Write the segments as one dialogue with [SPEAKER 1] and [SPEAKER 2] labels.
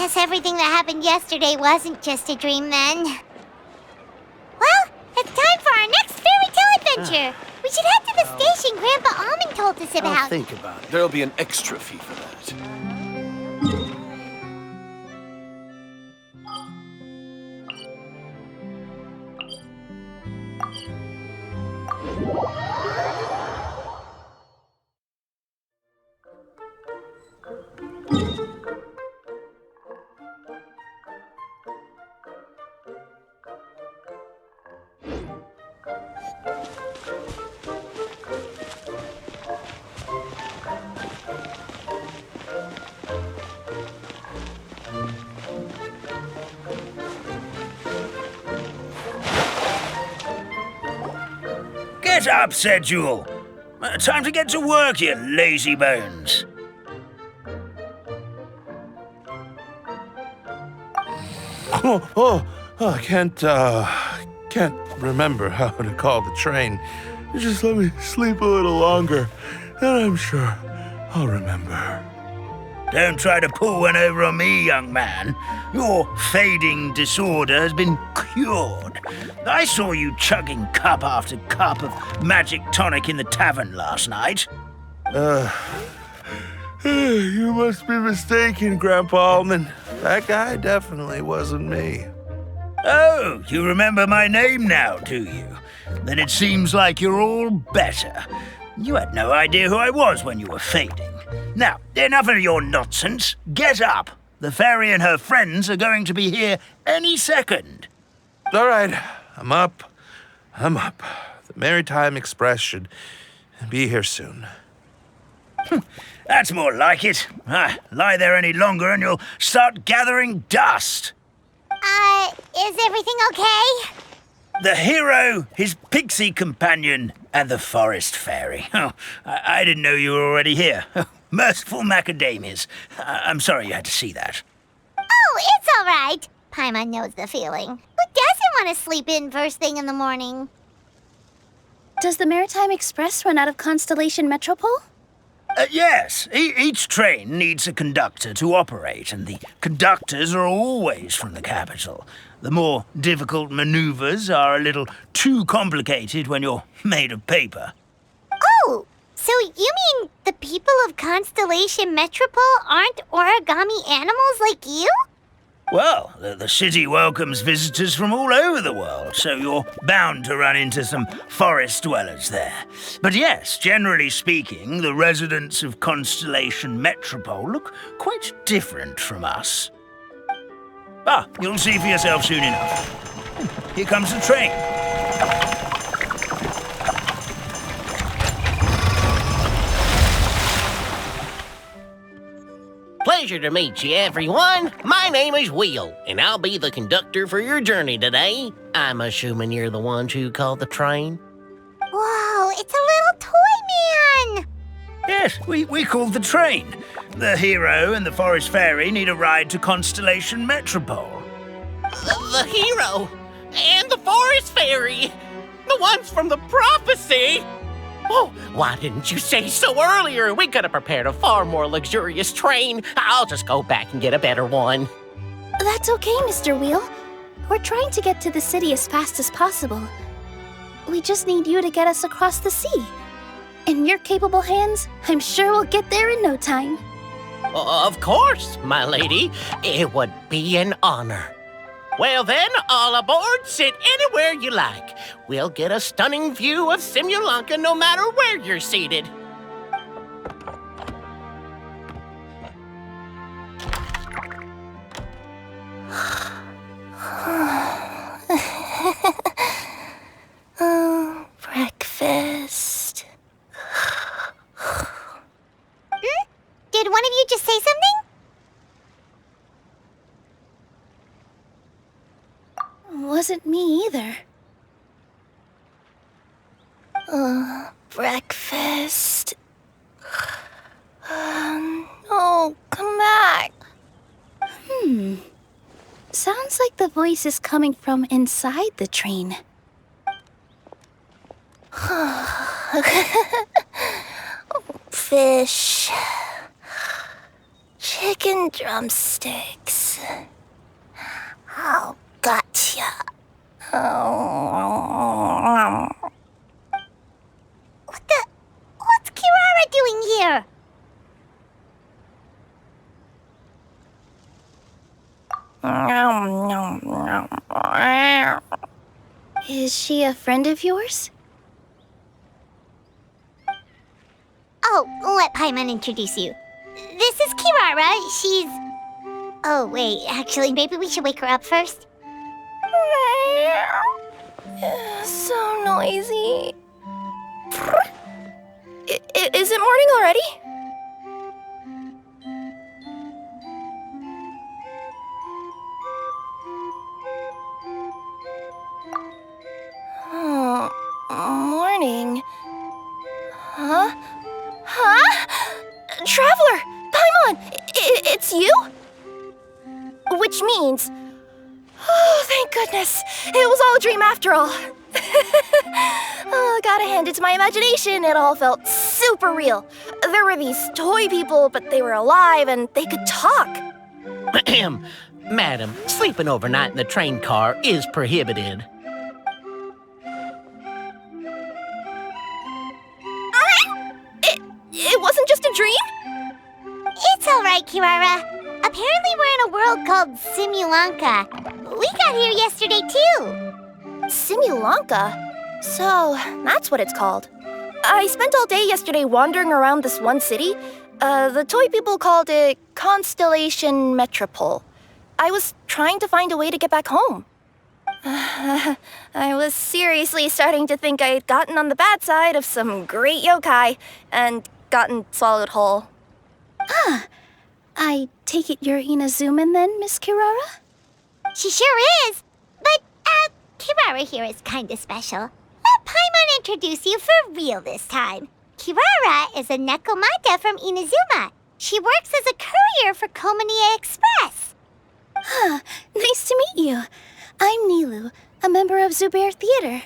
[SPEAKER 1] guess everything that happened yesterday wasn't just a dream then. Well, it's time for our next fairy tale adventure. We should head to the station Grandpa Almond told us about.
[SPEAKER 2] I'll think about it. There'll be an extra fee for that.
[SPEAKER 3] Get up, said Jewel. Time to get to work, you lazy bones.
[SPEAKER 4] I can't remember how to call the train. Just let me sleep a little longer, and I'm sure I'll remember.
[SPEAKER 3] Don't try to pull one over on me, young man. Your fading disorder has been cured. I saw you chugging cup after cup of magic tonic in the tavern last night.
[SPEAKER 4] You must be mistaken, Grandpa Almond. That guy definitely wasn't me.
[SPEAKER 3] Oh, you remember my name now, do you? Then it seems like you're all better. You had no idea who I was when you were fading. Now, enough of your nonsense. Get up. The fairy and her friends are going to be here any second.
[SPEAKER 4] All right, I'm up. The Maritime Express should be here soon.
[SPEAKER 3] That's more like it. Lie there any longer and you'll start gathering dust.
[SPEAKER 1] Is everything okay?
[SPEAKER 3] The hero, his pixie companion, and the forest fairy. Oh, I didn't know you were already here. Merciful macadamias. I'm sorry you had to see that.
[SPEAKER 1] Oh, it's all right. Paimon knows the feeling. Who doesn't want to sleep in first thing in the morning?
[SPEAKER 5] Does the Maritime Express run out of Constellation Metropole?
[SPEAKER 3] Yes. Each train needs a conductor to operate, and the conductors are always from the capital. The more difficult maneuvers are a little too complicated when you're made of paper.
[SPEAKER 1] Oh, so you mean the people of Constellation Metropole aren't origami animals like you?
[SPEAKER 3] Well, the city welcomes visitors from all over the world, so you're bound to run into some forest dwellers there. But yes, generally speaking, the residents of Constellation Metropole look quite different from us. You'll see for yourself soon enough. Here comes the train.
[SPEAKER 6] Pleasure to meet you, everyone. My name is Will, and I'll be the conductor for your journey today. I'm assuming you're the ones who called the train.
[SPEAKER 1] Whoa, it's a little toy man!
[SPEAKER 3] Yes, we called the train. The hero and the forest fairy need a ride to Constellation Metropole.
[SPEAKER 6] The hero and the forest fairy, the ones from the prophecy. Oh, why didn't you say so earlier? We could have prepared a far more luxurious train. I'll just go back and get a better one.
[SPEAKER 5] That's okay, Mr. Wheel. We're trying to get to the city as fast as possible. We just need you to get us across the sea. In your capable hands, I'm sure we'll get there in no time.
[SPEAKER 6] Of course, my lady. It would be an honor. Well then, all aboard, sit anywhere you like. We'll get a stunning view of Simulanka no matter where you're seated.
[SPEAKER 5] Breakfast.
[SPEAKER 1] Did one of you just say something?
[SPEAKER 5] Wasn't me either.
[SPEAKER 7] Breakfast. No, come back.
[SPEAKER 5] Sounds like the voice is coming from inside the train.
[SPEAKER 7] Fish. Chicken drumsticks. this. Oh, gotcha. Oh.
[SPEAKER 1] What's Kirara doing here?
[SPEAKER 5] Is she a friend of yours?
[SPEAKER 1] Oh, let Paimon introduce you. This is Kirara. She's... Oh, wait, actually, maybe we should wake her up first.
[SPEAKER 7] So noisy. Is it morning already? Oh, morning. Huh? Traveler! Paimon! It's you? Which means... Oh, thank goodness. It was all a dream after all. Oh, gotta hand it to my imagination. It all felt super real. There were these toy people, but they were alive and they could talk.
[SPEAKER 6] Madam, sleeping overnight in the train car is prohibited.
[SPEAKER 7] It wasn't just a dream?
[SPEAKER 1] It's all right, Kirara. Apparently we're in a world called Simulanka. We got here yesterday, too.
[SPEAKER 7] Simulanka? So, that's what it's called. I spent all day yesterday wandering around this one city. The toy people called it Constellation Metropole. I was trying to find a way to get back home. I was seriously starting to think I had gotten on the bad side of some great yokai and gotten swallowed whole.
[SPEAKER 5] I take it you're Inazuman then, Miss Kirara?
[SPEAKER 1] She sure is. But, Kirara here is kinda special. Let Paimon introduce you for real this time. Kirara is a Nekomata from Inazuma. She works as a courier for Komanie Express.
[SPEAKER 5] Nice to meet you. I'm Nilu, a member of Zubair Theater.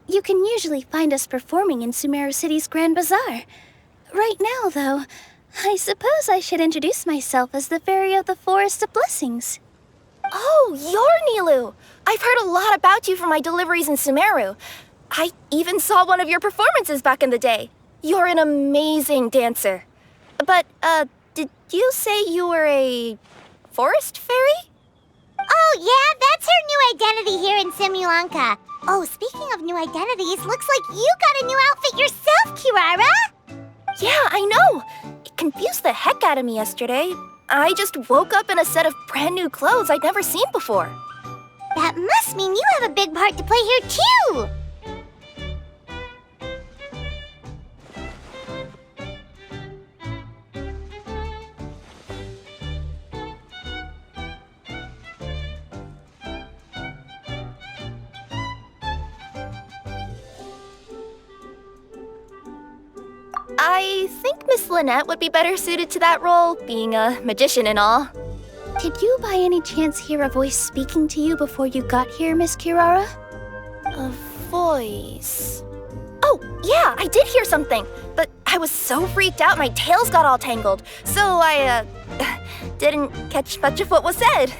[SPEAKER 5] You can usually find us performing in Sumeru City's Grand Bazaar. Right now, though, I suppose I should introduce myself as the Fairy of the Forest of Blessings.
[SPEAKER 7] Oh, you're Nilu! I've heard a lot about you from my deliveries in Sumeru. I even saw one of your performances back in the day. You're an amazing dancer. But, did you say you were a forest fairy?
[SPEAKER 1] Oh, yeah, that's her new identity here in Simulanka. Oh, speaking of new identities, looks like you got a new outfit yourself, Kirara!
[SPEAKER 7] Yeah, I know! It confused the heck out of me yesterday. I just woke up in a set of brand new clothes I'd never seen before.
[SPEAKER 1] That must mean you have a big part to play here, too!
[SPEAKER 7] I think Miss Lynette would be better suited to that role, being a magician and all.
[SPEAKER 5] Did you by any chance hear a voice speaking to you before you got here, Miss Kirara?
[SPEAKER 7] A voice... Oh, yeah, I did hear something, but I was so freaked out my tails got all tangled, so I, didn't catch much of what was said.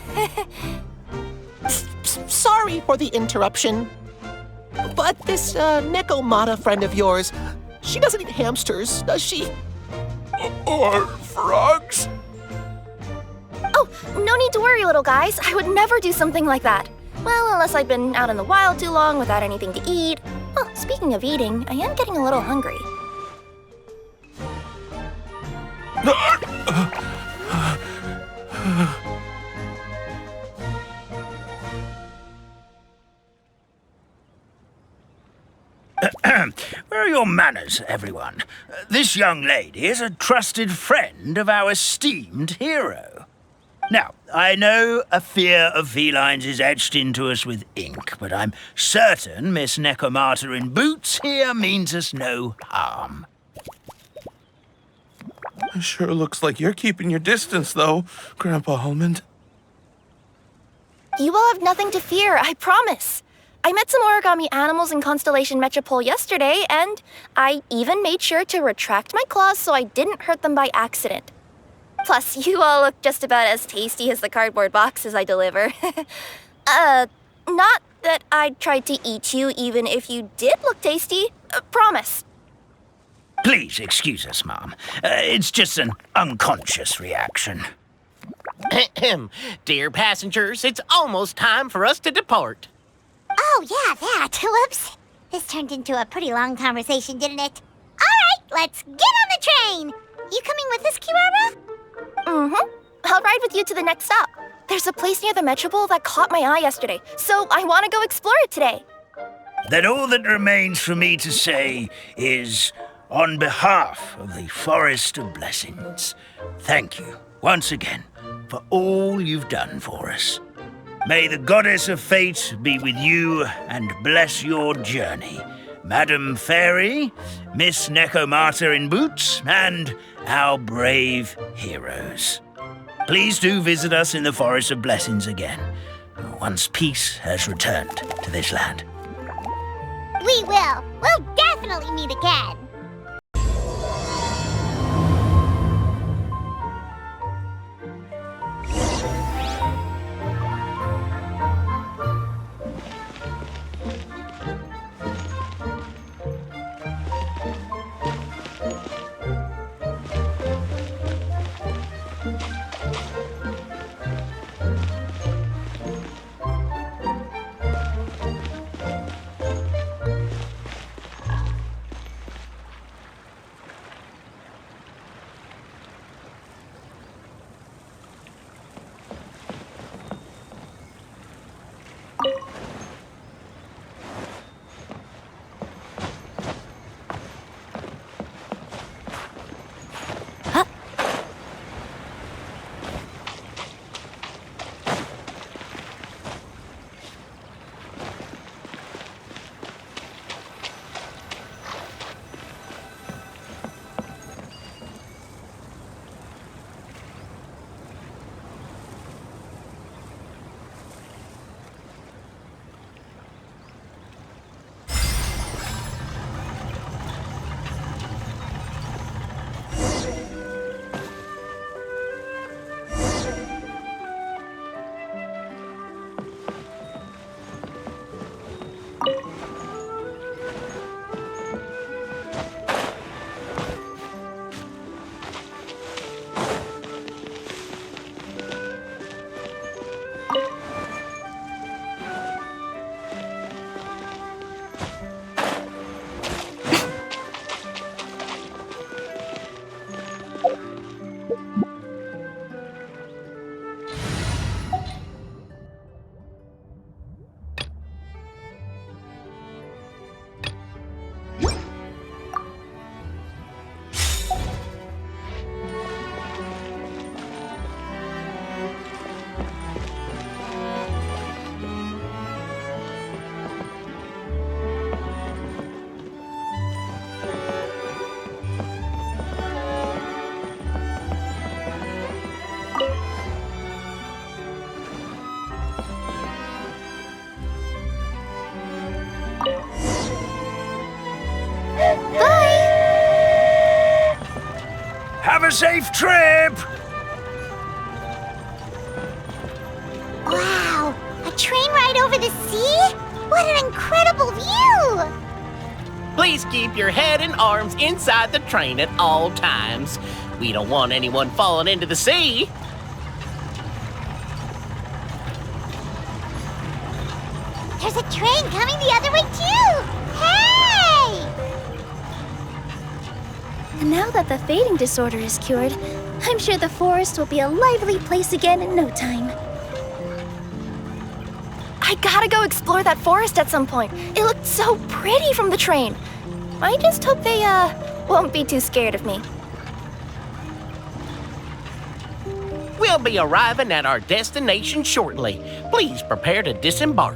[SPEAKER 6] Sorry for the interruption. But this, Nekomata friend of yours, she doesn't eat hamsters, does she?
[SPEAKER 4] Or frogs?
[SPEAKER 7] Oh, no need to worry, little guys. I would never do something like that. Well, unless I'd been out in the wild too long without anything to eat. Oh, speaking of eating, I am getting a little hungry.
[SPEAKER 3] Where are your manners, everyone? This young lady is a trusted friend of our esteemed hero. Now, I know a fear of felines is etched into us with ink, but I'm certain Miss Nekomata in boots here means us no harm.
[SPEAKER 4] It sure looks like you're keeping your distance, though, Grandpa Almond.
[SPEAKER 7] You will have nothing to fear, I promise. I met some origami animals in Constellation Metropole yesterday, and I even made sure to retract my claws so I didn't hurt them by accident. Plus, you all look just about as tasty as the cardboard boxes I deliver. Not that I'd try to eat you even if you did look tasty. Promise.
[SPEAKER 3] Please excuse us, Mom. It's just an unconscious reaction.
[SPEAKER 6] Dear passengers, it's almost time for us to depart.
[SPEAKER 1] Oh, yeah, that. Whoops. This turned into a pretty long conversation, didn't it? All right, let's get on the train. You coming with us, Kirara?
[SPEAKER 7] Mm-hmm. I'll ride with you to the next stop. There's a place near the Metropole that caught my eye yesterday, so I want to go explore it today.
[SPEAKER 3] Then all that remains for me to say is, on behalf of the Forest of Blessings, thank you once again for all you've done for us. May the Goddess of Fate be with you and bless your journey. Madam Fairy, Miss Nekomata in boots, and our brave heroes. Please do visit us in the Forest of Blessings again, once peace has returned to this land.
[SPEAKER 1] We will. We'll definitely meet again.
[SPEAKER 3] Have a safe trip!
[SPEAKER 1] Wow, a train ride over the sea? What an incredible view!
[SPEAKER 6] Please keep your head and arms inside the train at all times. We don't want anyone falling into the sea.
[SPEAKER 1] There's a train coming the other way too! Hey!
[SPEAKER 5] And now that the fading disorder is cured, I'm sure the forest will be a lively place again in no time.
[SPEAKER 7] I gotta go explore that forest at some point. It looked so pretty from the train. I just hope they, won't be too scared of me.
[SPEAKER 6] We'll be arriving at our destination shortly. Please prepare to disembark.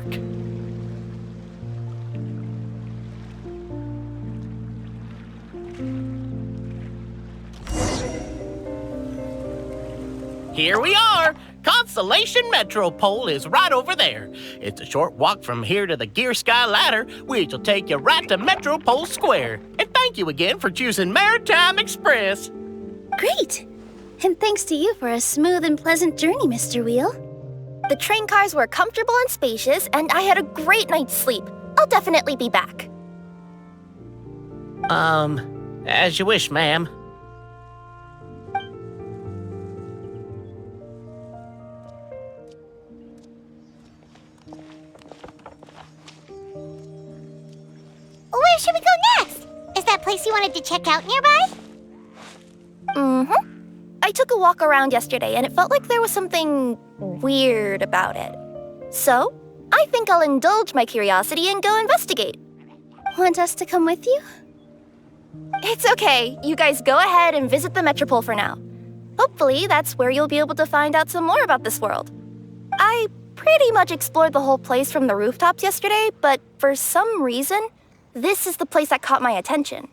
[SPEAKER 6] Here we are! Constellation Metropole is right over there. It's a short walk from here to the Gear Sky Ladder, which will take you right to Metropole Square. And thank you again for choosing Maritime Express.
[SPEAKER 5] Great! And thanks to you for a smooth and pleasant journey, Mr. Wheel.
[SPEAKER 7] The train cars were comfortable and spacious, and I had a great night's sleep. I'll definitely be back.
[SPEAKER 6] As you wish, ma'am.
[SPEAKER 1] Where should we go next? Is that place you wanted to check out nearby?
[SPEAKER 7] Mm-hmm. I took a walk around yesterday, and it felt like there was something weird about it. So, I think I'll indulge my curiosity and go investigate.
[SPEAKER 5] Want us to come with you?
[SPEAKER 7] It's okay. You guys go ahead and visit the Metropole for now. Hopefully, that's where you'll be able to find out some more about this world. I pretty much explored the whole place from the rooftops yesterday, but for some reason, this is the place that caught my attention.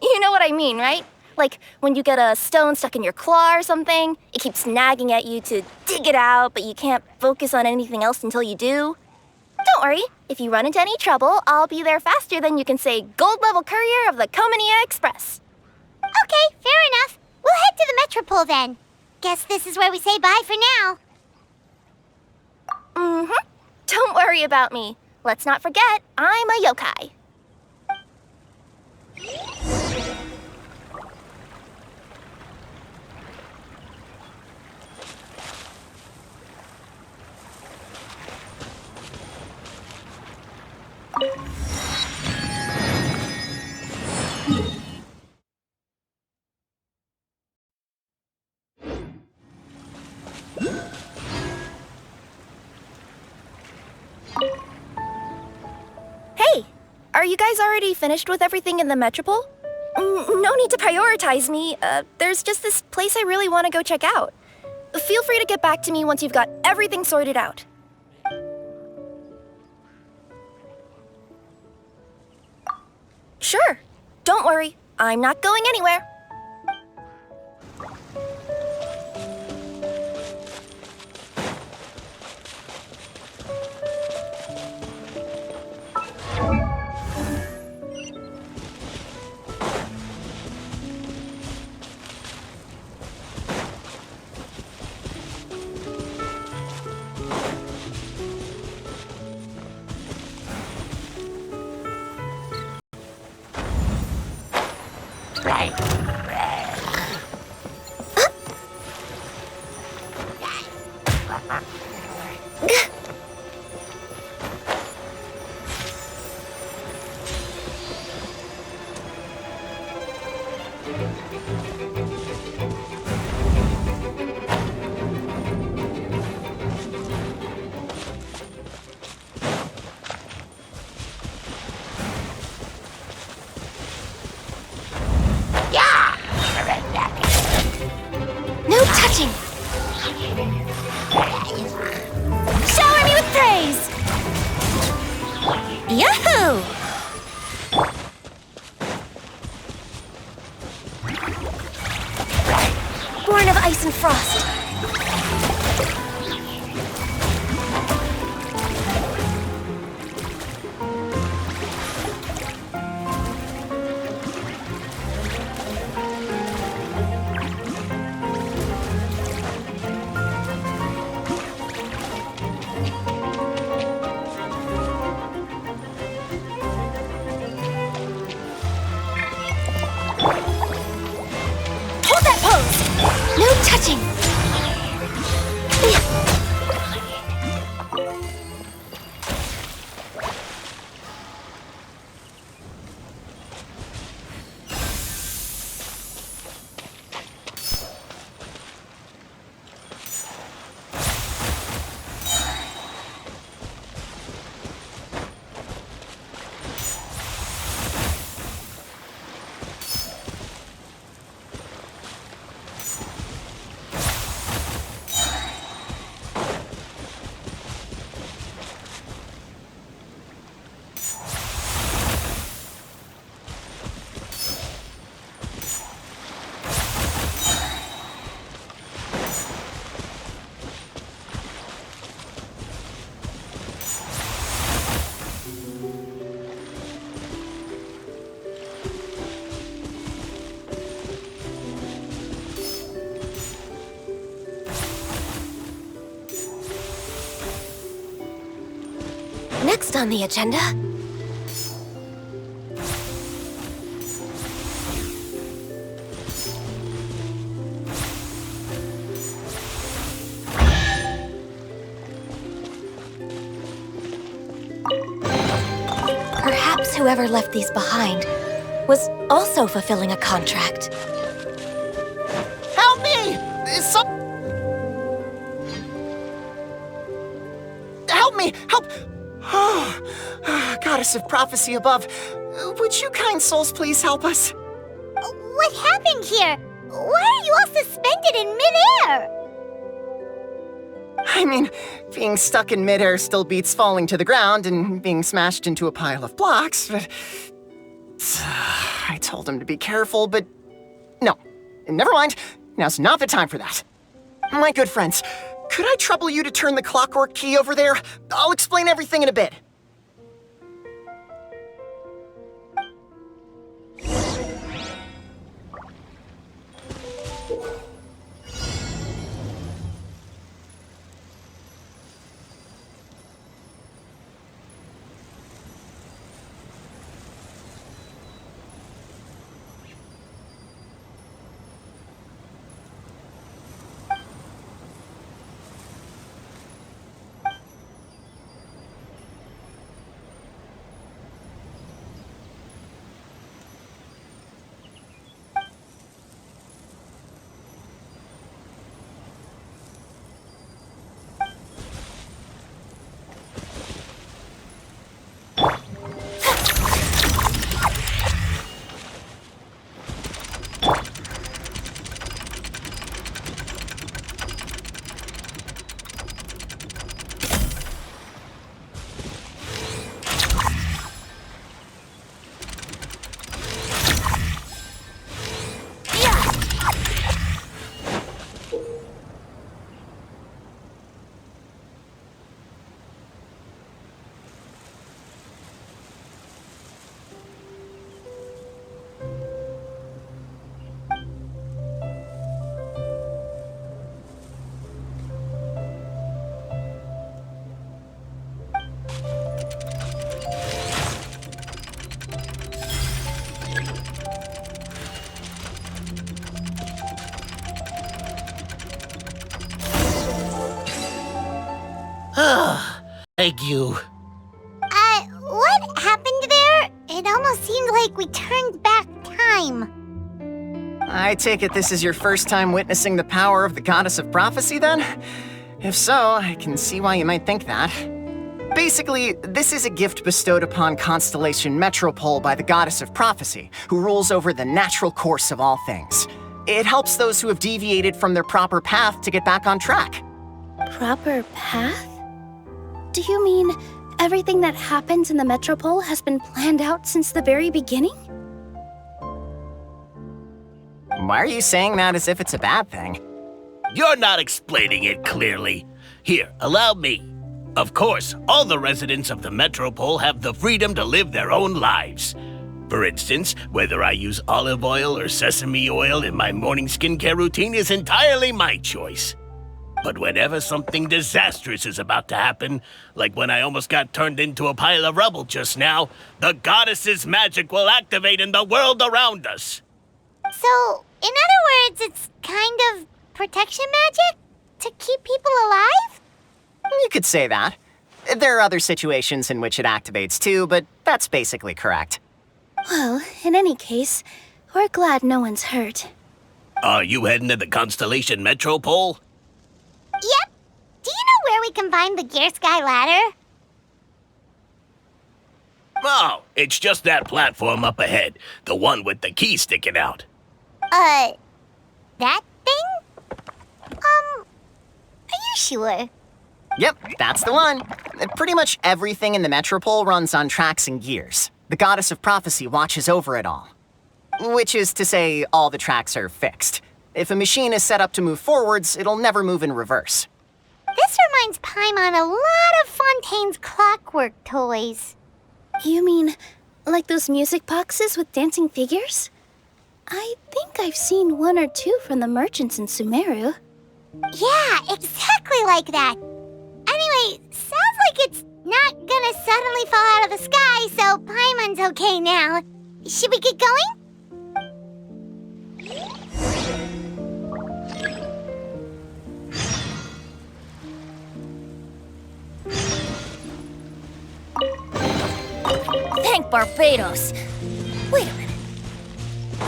[SPEAKER 7] You know what I mean, right? Like when you get a stone stuck in your claw or something, it keeps nagging at you to dig it out, but you can't focus on anything else until you do. Don't worry, if you run into any trouble, I'll be there faster than you can say gold level courier of the Comania Express.
[SPEAKER 1] Okay, fair enough. We'll head to the Metropole then. Guess this is where we say bye for now.
[SPEAKER 7] Mm-hmm. Don't worry about me. Let's not forget, I'm a yokai. Hey, are you guys already finished with everything in the Metropole? No need to prioritize me. There's just this place I really want to go check out. Feel free to get back to me once you've got everything sorted out. Sure. Don't worry. I'm not going anywhere. No touching! Shower me with praise! Yahoo! Born of ice and frost. Hold that pose! No touching! next on the agenda? Perhaps whoever left these behind was also fulfilling a contract.
[SPEAKER 6] Help me! Help me! Help! Goddess of prophecy above, would you kind souls please help us?
[SPEAKER 1] What happened here? Why are you all suspended in midair?
[SPEAKER 8] I mean, being stuck in midair still beats falling to the ground and being smashed into a pile of blocks, but... I told him to be careful, but... No, never mind. Now's not the time for that. My good friends, could I trouble you to turn the clockwork key over there? I'll explain everything in a bit.
[SPEAKER 6] Thank you.
[SPEAKER 1] What happened there? It almost seemed like we turned back time.
[SPEAKER 8] I take it this is your first time witnessing the power of the Goddess of Prophecy, then? If so, I can see why you might think that. Basically, this is a gift bestowed upon Constellation Metropole by the Goddess of Prophecy, who rules over the natural course of all things. It helps those who have deviated from their proper path to get back on track.
[SPEAKER 5] Proper path? Do you mean everything that happens in the Metropole has been planned out since the very beginning?
[SPEAKER 8] Why are you saying that as if it's a bad thing?
[SPEAKER 3] You're not explaining it clearly. Here, allow me. Of course, all the residents of the Metropole have the freedom to live their own lives. For instance, whether I use olive oil or sesame oil in my morning skincare routine is entirely my choice. But whenever something disastrous is about to happen, like when I almost got turned into a pile of rubble just now, the goddess's magic will activate in the world around us.
[SPEAKER 1] So, in other words, it's kind of protection magic? To keep people alive?
[SPEAKER 8] You could say that. There are other situations in which it activates too, but that's basically correct.
[SPEAKER 5] Well, in any case, we're glad no one's hurt.
[SPEAKER 3] Are you heading to the Constellation Metropole?
[SPEAKER 1] Yep. Do you know where we can find the Gear Sky ladder?
[SPEAKER 3] Oh, it's just that platform up ahead. The one with the key sticking out.
[SPEAKER 1] That thing? Are you sure?
[SPEAKER 8] Yep, that's the one. Pretty much everything in the Metropole runs on tracks and gears. The Goddess of Prophecy watches over it all. Which is to say, all the tracks are fixed. If a machine is set up to move forwards, it'll never move in reverse.
[SPEAKER 1] This reminds Paimon a lot of Fontaine's clockwork toys.
[SPEAKER 5] You mean, like those music boxes with dancing figures? I think I've seen one or two from the merchants in Sumeru.
[SPEAKER 1] Yeah, exactly like that. Anyway, sounds like it's not gonna suddenly fall out of the sky, so Paimon's okay now. Should we get going?
[SPEAKER 7] Thank Barbados. Wait a minute.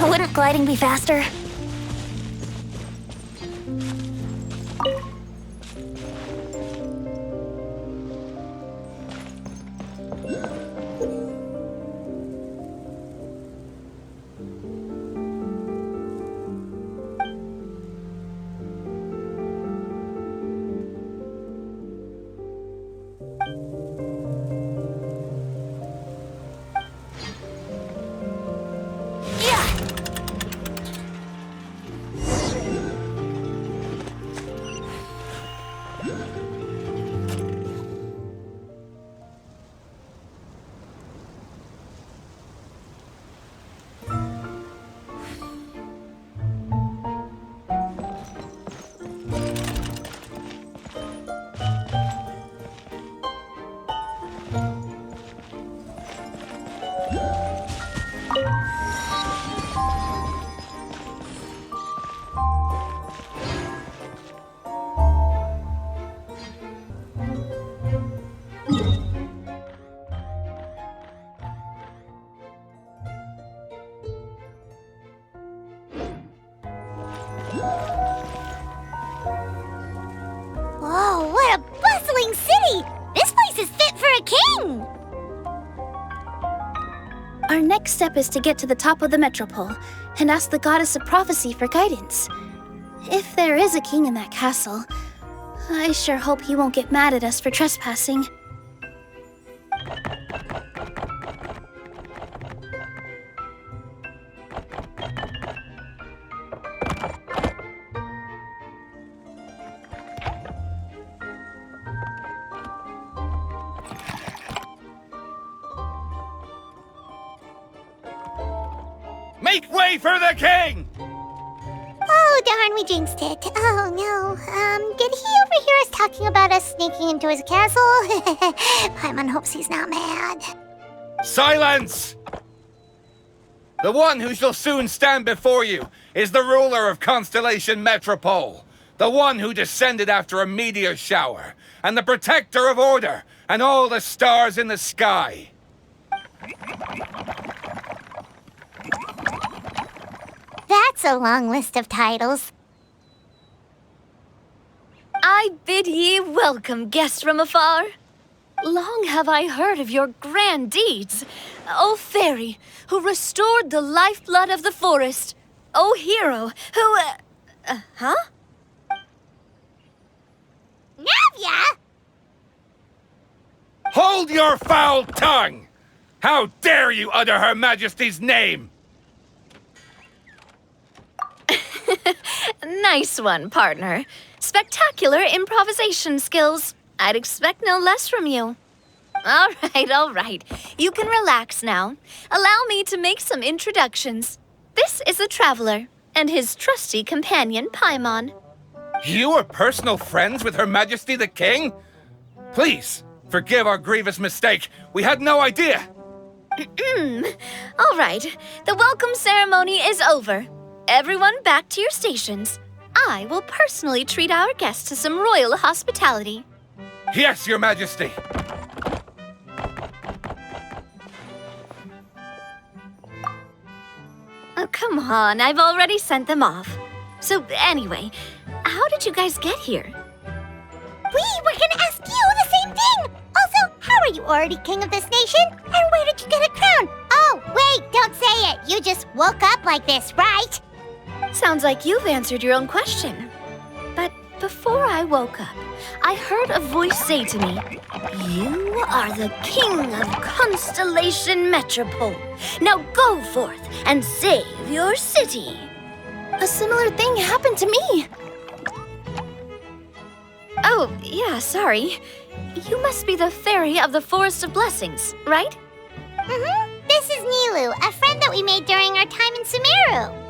[SPEAKER 7] Wouldn't gliding be faster?
[SPEAKER 1] Whoa, what a bustling city! This place is fit for a king!
[SPEAKER 5] Our next step is to get to the top of the metropole and ask the goddess of prophecy for guidance. If there is a king in that castle, I sure hope he won't get mad at us for trespassing.
[SPEAKER 2] Make way for the king!
[SPEAKER 1] Oh, darn, we jinxed it. Oh, no. Did he overhear us talking about us sneaking into his castle? Paimon hopes he's not mad.
[SPEAKER 2] Silence! The one who shall soon stand before you is the ruler of Constellation Metropole, the one who descended after a meteor shower, and the protector of order and all the stars in the sky.
[SPEAKER 1] That's a long list of titles.
[SPEAKER 9] I bid ye welcome, guests from afar. Long have I heard of your grand deeds. O fairy, who restored the lifeblood of the forest. O hero, who... huh?
[SPEAKER 1] Navia!
[SPEAKER 2] Hold your foul tongue! How dare you utter Her Majesty's name?
[SPEAKER 9] Nice one, partner. Spectacular improvisation skills. I'd expect no less from you. All right. You can relax now. Allow me to make some introductions. This is the Traveler, and his trusty companion, Paimon.
[SPEAKER 2] You are personal friends with Her Majesty the King? Please, forgive our grievous mistake. We had no idea.
[SPEAKER 9] All right. The welcome ceremony is over. Everyone back to your stations. I will personally treat our guests to some royal hospitality.
[SPEAKER 2] Yes, Your Majesty.
[SPEAKER 9] Oh, come on. I've already sent them off. So, anyway, how did you guys get here?
[SPEAKER 1] We were gonna ask you the same thing! Also, how are you already king of this nation? And where did you get a crown? Oh, wait, don't say it. You just woke up like this, right?
[SPEAKER 9] Sounds like you've answered your own question. But before I woke up, I heard a voice say to me, "You are the king of Constellation Metropole. Now go forth and save your city."
[SPEAKER 5] A similar thing happened to me.
[SPEAKER 9] Oh, yeah, sorry. You must be the fairy of the Forest of Blessings, right?
[SPEAKER 1] This is Nilu, a friend that we made during our time in Sumeru.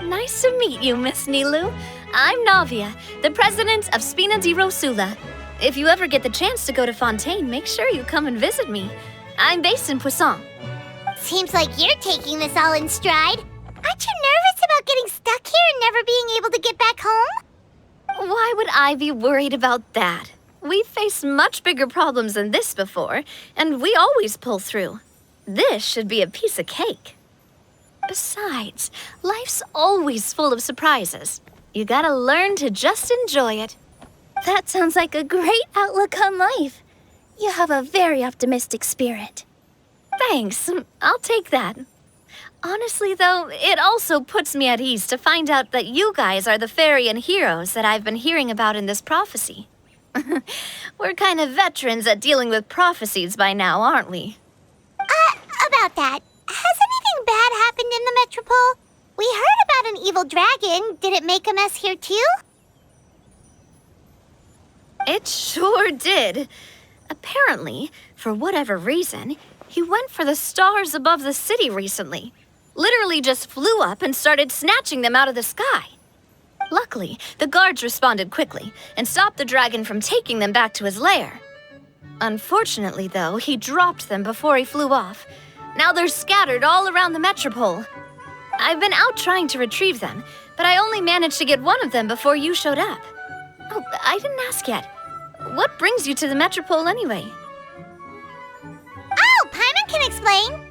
[SPEAKER 9] Nice to meet you, Miss Nilu. I'm Navia, the president of Spina di Rosula. If you ever get the chance to go to Fontaine, make sure you come and visit me. I'm based in Poisson.
[SPEAKER 1] Seems like you're taking this all in stride. Aren't you nervous about getting stuck here and never being able to get back home?
[SPEAKER 9] Why would I be worried about that? We've faced much bigger problems than this before, and we always pull through. This should be a piece of cake. Besides, life's always full of surprises. You gotta learn to just enjoy it.
[SPEAKER 5] That sounds like a great outlook on life. You have a very optimistic spirit.
[SPEAKER 9] Thanks, I'll take that. Honestly, though, it also puts me at ease to find out that you guys are the fairy and heroes that I've been hearing about in this prophecy. We're kind of veterans at dealing with prophecies by now, aren't we?
[SPEAKER 1] About that, has anything bad happened in the Metropole? We heard about an evil dragon. Did it make a mess here too?
[SPEAKER 9] It sure did. Apparently, for whatever reason, he went for the stars above the city recently. Literally just flew up and started snatching them out of the sky. Luckily, the guards responded quickly and stopped the dragon from taking them back to his lair. Unfortunately, though, he dropped them before he flew off. Now they're scattered all around the Metropole. I've been out trying to retrieve them, but I only managed to get one of them before you showed up. Oh, I didn't ask yet. What brings you to the Metropole anyway?
[SPEAKER 1] Oh, Paimon can explain.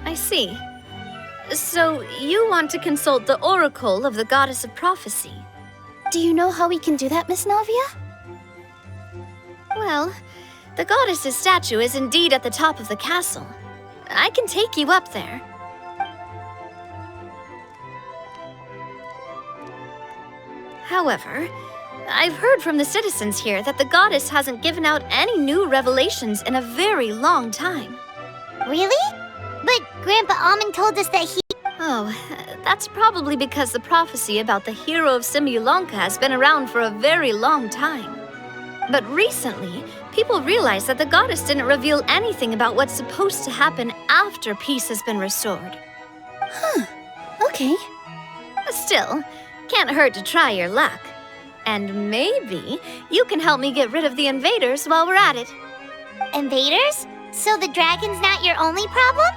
[SPEAKER 9] I see. So, you want to consult the oracle of the goddess of prophecy?
[SPEAKER 5] Do you know how we can do that, Miss Navia?
[SPEAKER 9] Well, the goddess's statue is indeed at the top of the castle. I can take you up there. However, I've heard from the citizens here that the goddess hasn't given out any new revelations in a very long time.
[SPEAKER 1] Really? But Grandpa Almond told us that he...
[SPEAKER 9] Oh, that's probably because the prophecy about the hero of Simulanka has been around for a very long time. But recently, people realized that the goddess didn't reveal anything about what's supposed to happen after peace has been restored.
[SPEAKER 5] Okay.
[SPEAKER 9] Still, can't hurt to try your luck. And maybe you can help me get rid of the invaders while we're at it.
[SPEAKER 1] Invaders? So the dragon's not your only problem?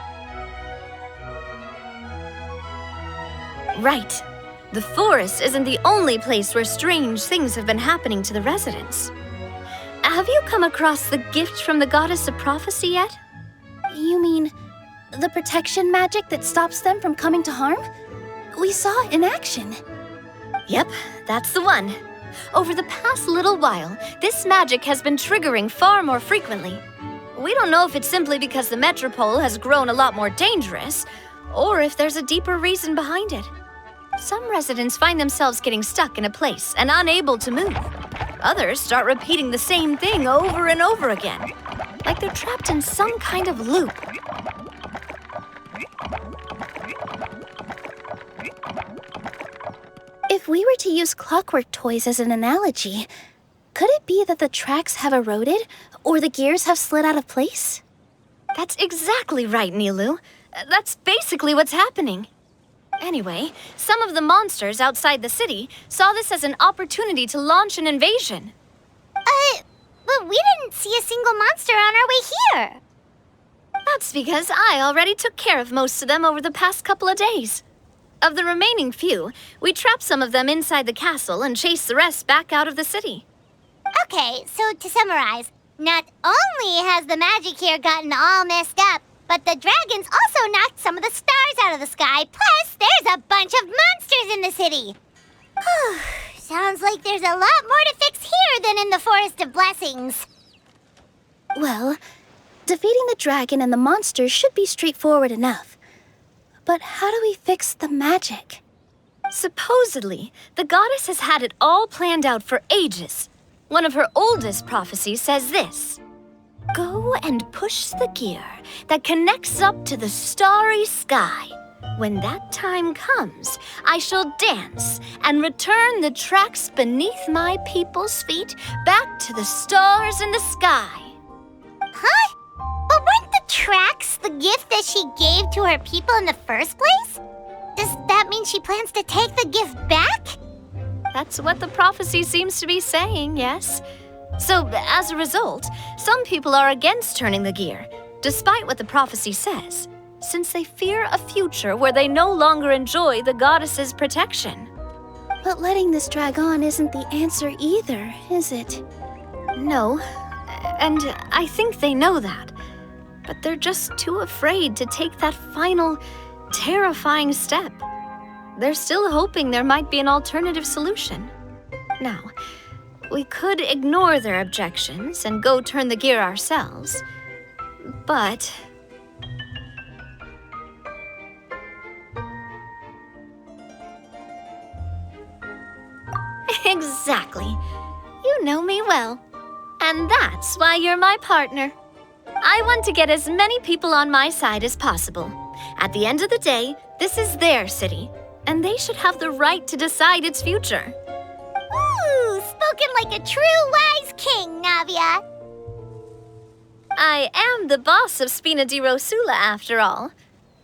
[SPEAKER 9] Right. The forest isn't the only place where strange things have been happening to the residents. Have you come across the gift from the goddess of prophecy yet?
[SPEAKER 5] You mean the protection magic that stops them from coming to harm? We saw it in action.
[SPEAKER 9] Yep, that's the one. Over the past little while, this magic has been triggering far more frequently. We don't know if it's simply because the Metropole has grown a lot more dangerous, or if there's a deeper reason behind it. Some residents find themselves getting stuck in a place and unable to move. Others start repeating the same thing over and over again, like they're trapped in some kind of loop.
[SPEAKER 5] If we were to use clockwork toys as an analogy, could it be that the tracks have eroded or the gears have slid out of place?
[SPEAKER 9] That's exactly right, Nilu. That's basically what's happening. Anyway, some of the monsters outside the city saw this as an opportunity to launch an invasion.
[SPEAKER 1] But we didn't see a single monster on our way here.
[SPEAKER 9] That's because I already took care of most of them over the past couple of days. Of the remaining few, we trapped some of them inside the castle and chased the rest back out of the city.
[SPEAKER 1] Okay, so to summarize, not only has the magic here gotten all messed up, but the dragons also knocked some of the stars out of the sky, plus there's a bunch of monsters in the city. Sounds like there's a lot more to fix here than in the Forest of Blessings.
[SPEAKER 5] Well, defeating the dragon and the monsters should be straightforward enough. But how do we fix the magic?
[SPEAKER 9] Supposedly, the goddess has had it all planned out for ages. One of her oldest prophecies says this: "Go and push the gear that connects up to the starry sky. When that time comes, I shall dance and return the tracks beneath my people's feet back to the stars in the sky."
[SPEAKER 1] Huh? But weren't the tracks the gift that she gave to her people in the first place? Does that mean she plans to take the gift back?
[SPEAKER 9] That's what the prophecy seems to be saying, yes. So, as a result, some people are against turning the gear, despite what the prophecy says, since they fear a future where they no longer enjoy the goddess's protection.
[SPEAKER 5] But letting this drag on isn't the answer either, is it?
[SPEAKER 9] No, and I think they know that. But they're just too afraid to take that final, terrifying step. They're still hoping there might be an alternative solution. Now, we could ignore their objections and go turn the gear ourselves. But... Exactly. You know me well. And that's why you're my partner. I want to get as many people on my side as possible. At the end of the day, this is their city, and they should have the right to decide its future.
[SPEAKER 1] Ooh, spoken like a true wise king, Navia.
[SPEAKER 9] I am the boss of Spina di Rosula, after all.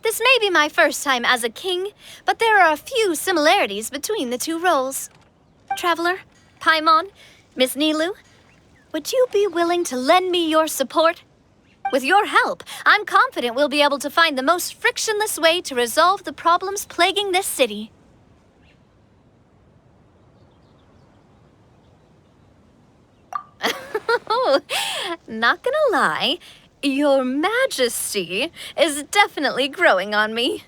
[SPEAKER 9] This may be my first time as a king, but there are a few similarities between the two roles. Traveler, Paimon, Miss Nilu, would you be willing to lend me your support? With your help, I'm confident we'll be able to find the most frictionless way to resolve the problems plaguing this city. Not gonna lie, Your Majesty is definitely growing on me.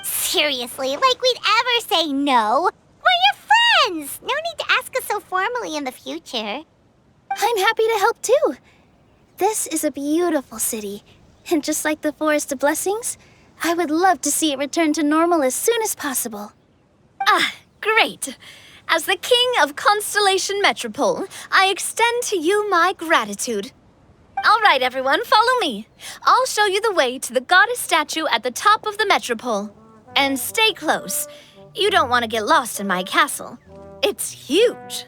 [SPEAKER 1] Seriously, like we'd ever say no. We're your friends! No need to ask us so formally in the future.
[SPEAKER 5] I'm happy to help too. This is a beautiful city, and just like the Forest of Blessings, I would love to see it return to normal as soon as possible.
[SPEAKER 9] Ah, great. As the King of Constellation Metropole, I extend to you my gratitude. All right, everyone, follow me. I'll show you the way to the goddess statue at the top of the Metropole. And stay close. You don't want to get lost in my castle. It's huge.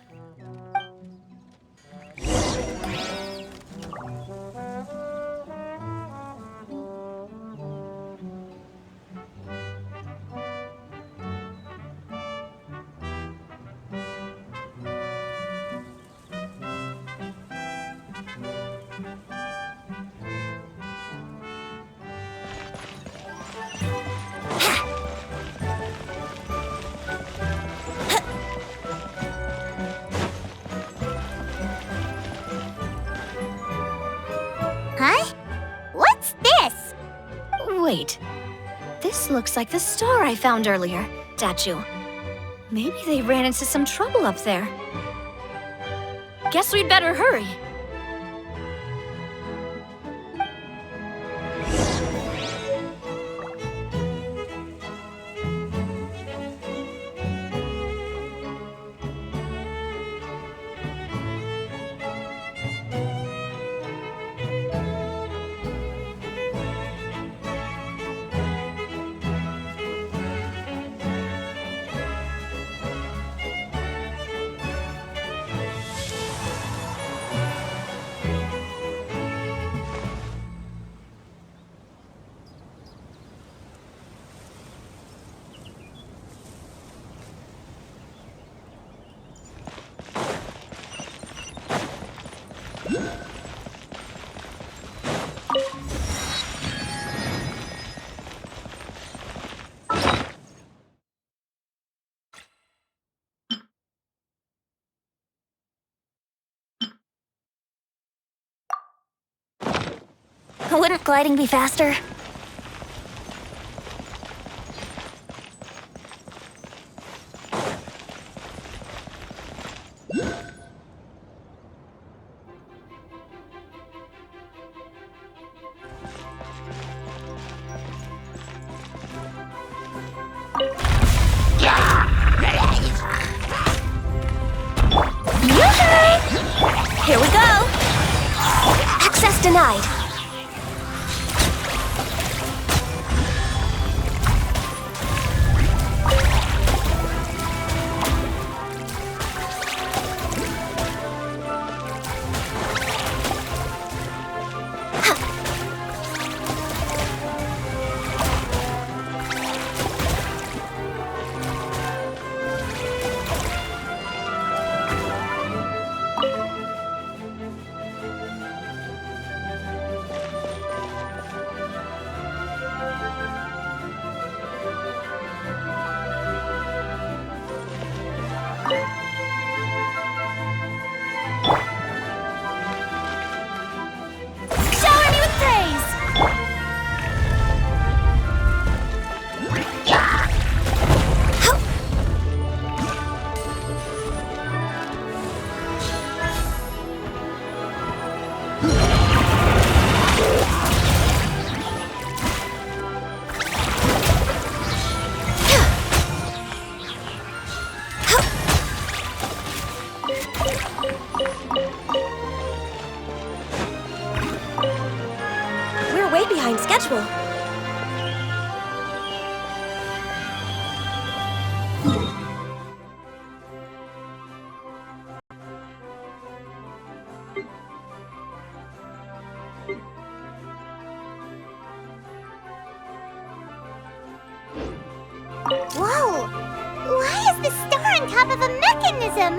[SPEAKER 1] Huh? What's this?
[SPEAKER 9] Wait, this looks like the star I found earlier, statue. Maybe they ran into some trouble up there. Guess we'd better hurry.
[SPEAKER 5] Wouldn't gliding be faster? Here we go! Access denied.
[SPEAKER 7] schedule.
[SPEAKER 1] Whoa! Why is the star on top of a mechanism?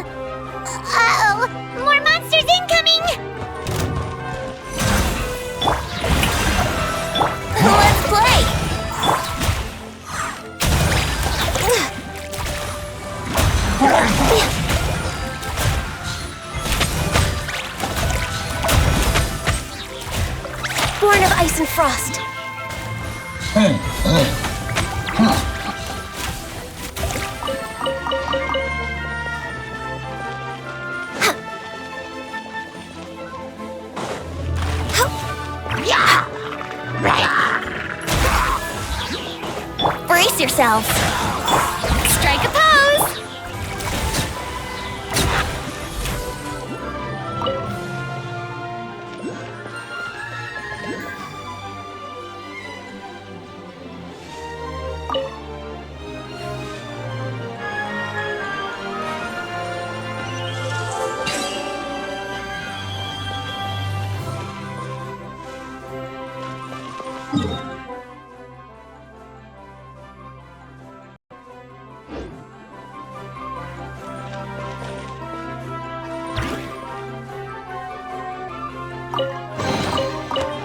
[SPEAKER 1] Uh-oh! More monsters incoming!
[SPEAKER 7] Let's play! Born of ice and frost. Brace yourselves. Strike a pose.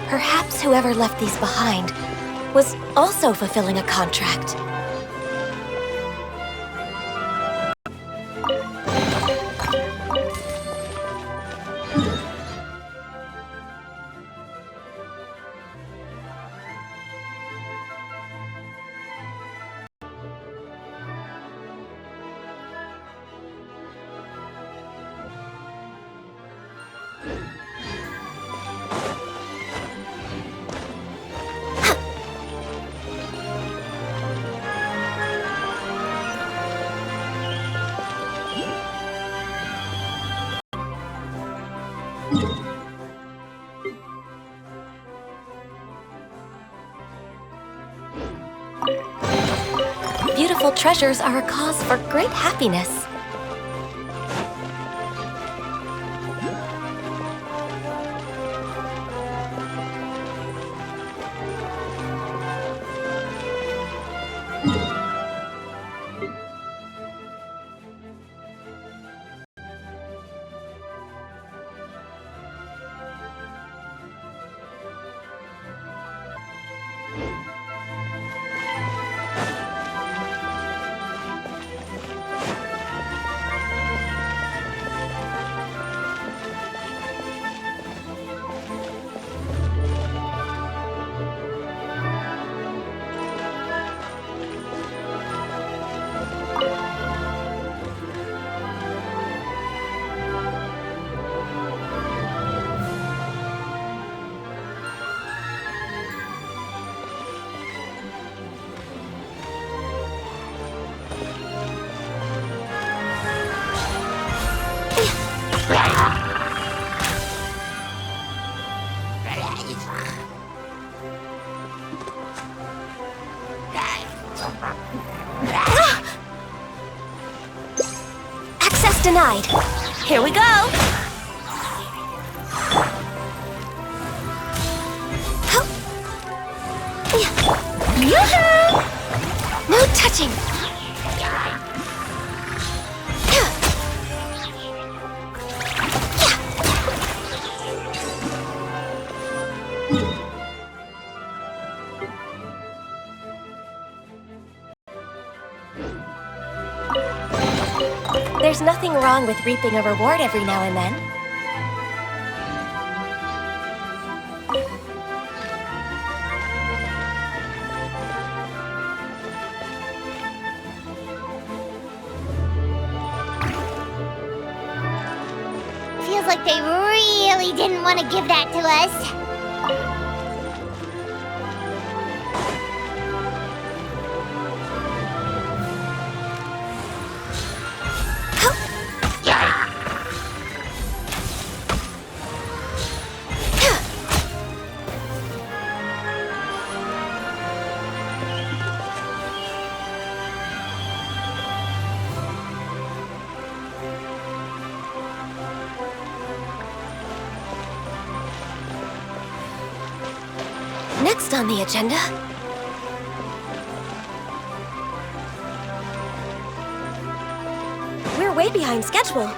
[SPEAKER 7] Perhaps whoever left these behind was also fulfilling a contract. Beautiful treasures are a cause for great happiness. Access denied. Here we go. Yoo-hoo! No touching. There's nothing wrong with reaping a reward every now and then.
[SPEAKER 1] Feels like they really didn't want to give that to us.
[SPEAKER 5] Next on the agenda... We're way behind schedule.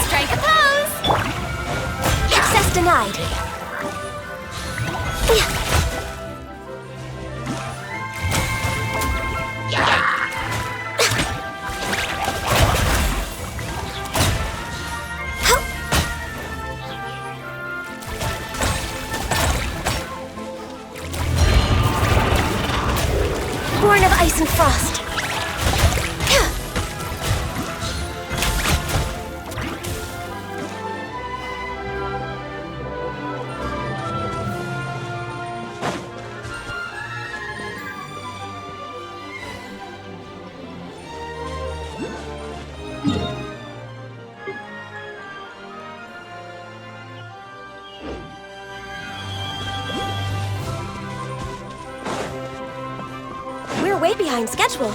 [SPEAKER 1] Strike a pose!
[SPEAKER 5] Access denied. Born of ice and frost. We're way behind schedule.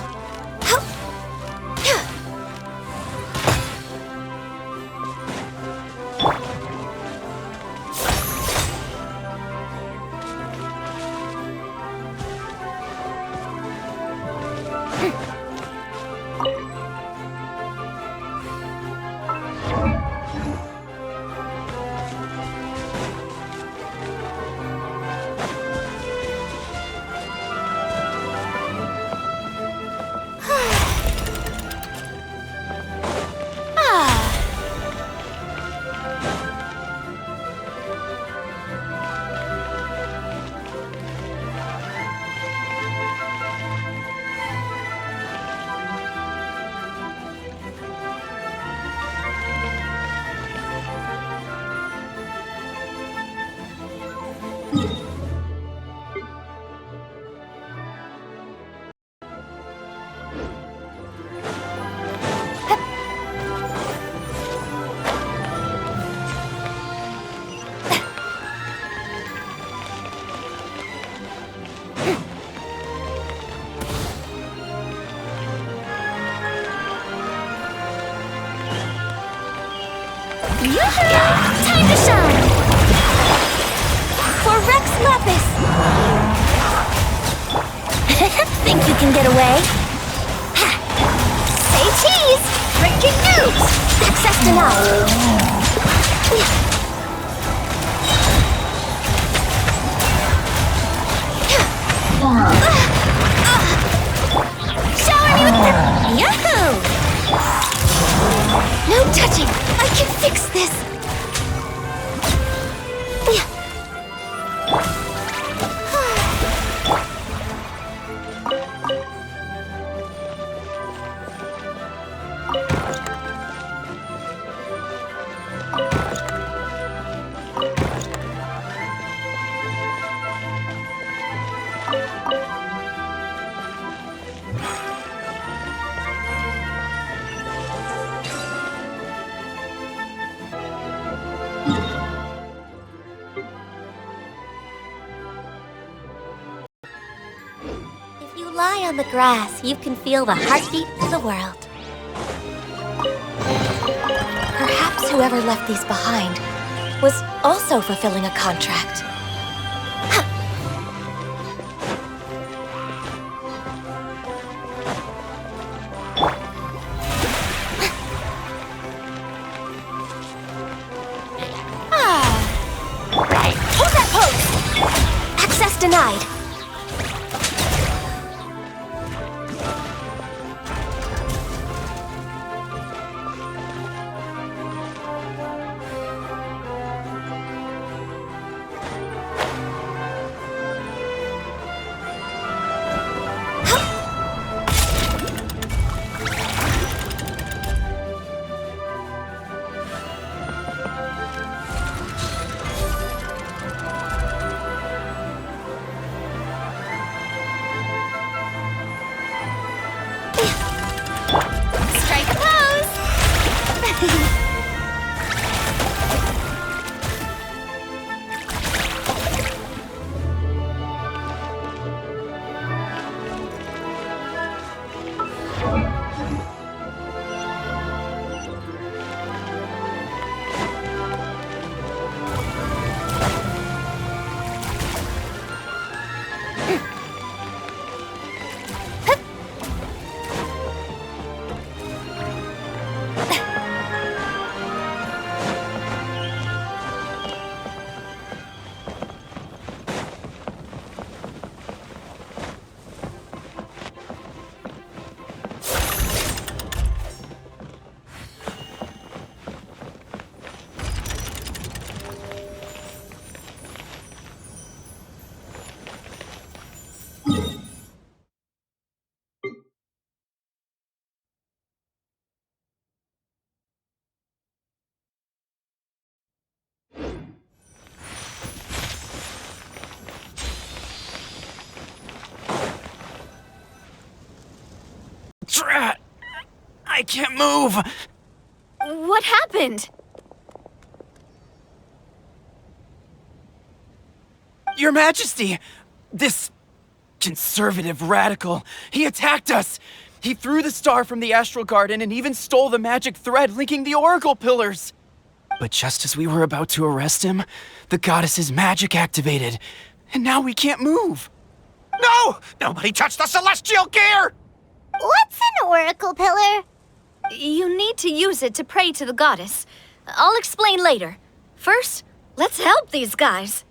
[SPEAKER 1] Time to shine! For Rex Lapis! Think you can get away? Ha. Say cheese! Breaking news! Access denied! Shower me with the... Yahoo! No touching! I can fix this! If you lie on the grass, you can feel the heartbeat of the world.
[SPEAKER 5] Perhaps whoever left these behind was also fulfilling a contract.
[SPEAKER 1] Hold that pose!
[SPEAKER 5] Access denied.
[SPEAKER 10] I can't move!
[SPEAKER 9] What happened?
[SPEAKER 10] Your Majesty! This conservative radical, he attacked us! He threw the star from the Astral Garden and even stole the magic thread linking the Oracle Pillars! But just as we were about to arrest him, the goddess's magic activated, and now we can't move!
[SPEAKER 6] No! Nobody touched the celestial gear!
[SPEAKER 1] What's an oracle pillar?
[SPEAKER 9] You need to use it to pray to the goddess. I'll explain later. First, let's help these guys.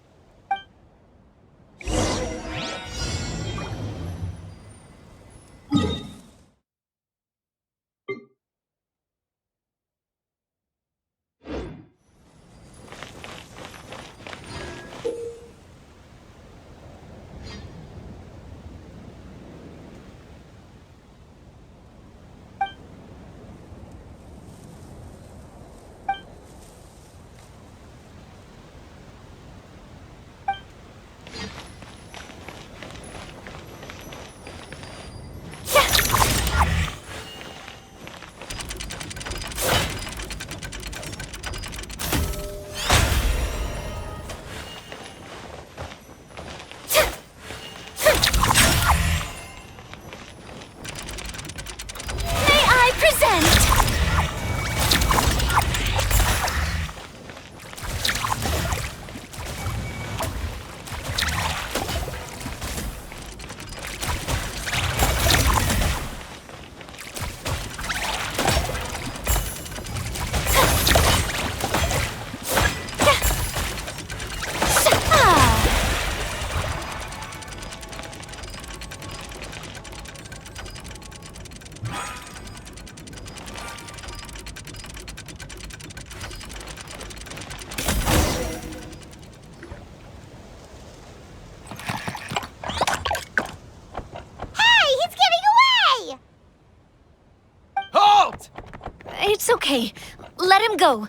[SPEAKER 9] It's okay. Let him go.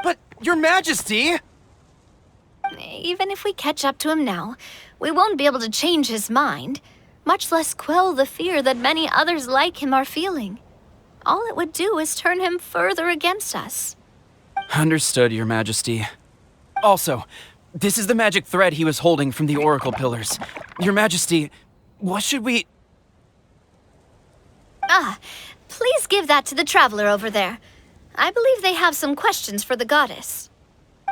[SPEAKER 10] But, Your Majesty!
[SPEAKER 9] Even if we catch up to him now, we won't be able to change his mind, much less quell the fear that many others like him are feeling. All it would do is turn him further against us.
[SPEAKER 10] Understood, Your Majesty. Also, this is the magic thread he was holding from the Oracle Pillars. Your Majesty, what should we...
[SPEAKER 9] Please give that to the traveler over there. I believe they have some questions for the goddess.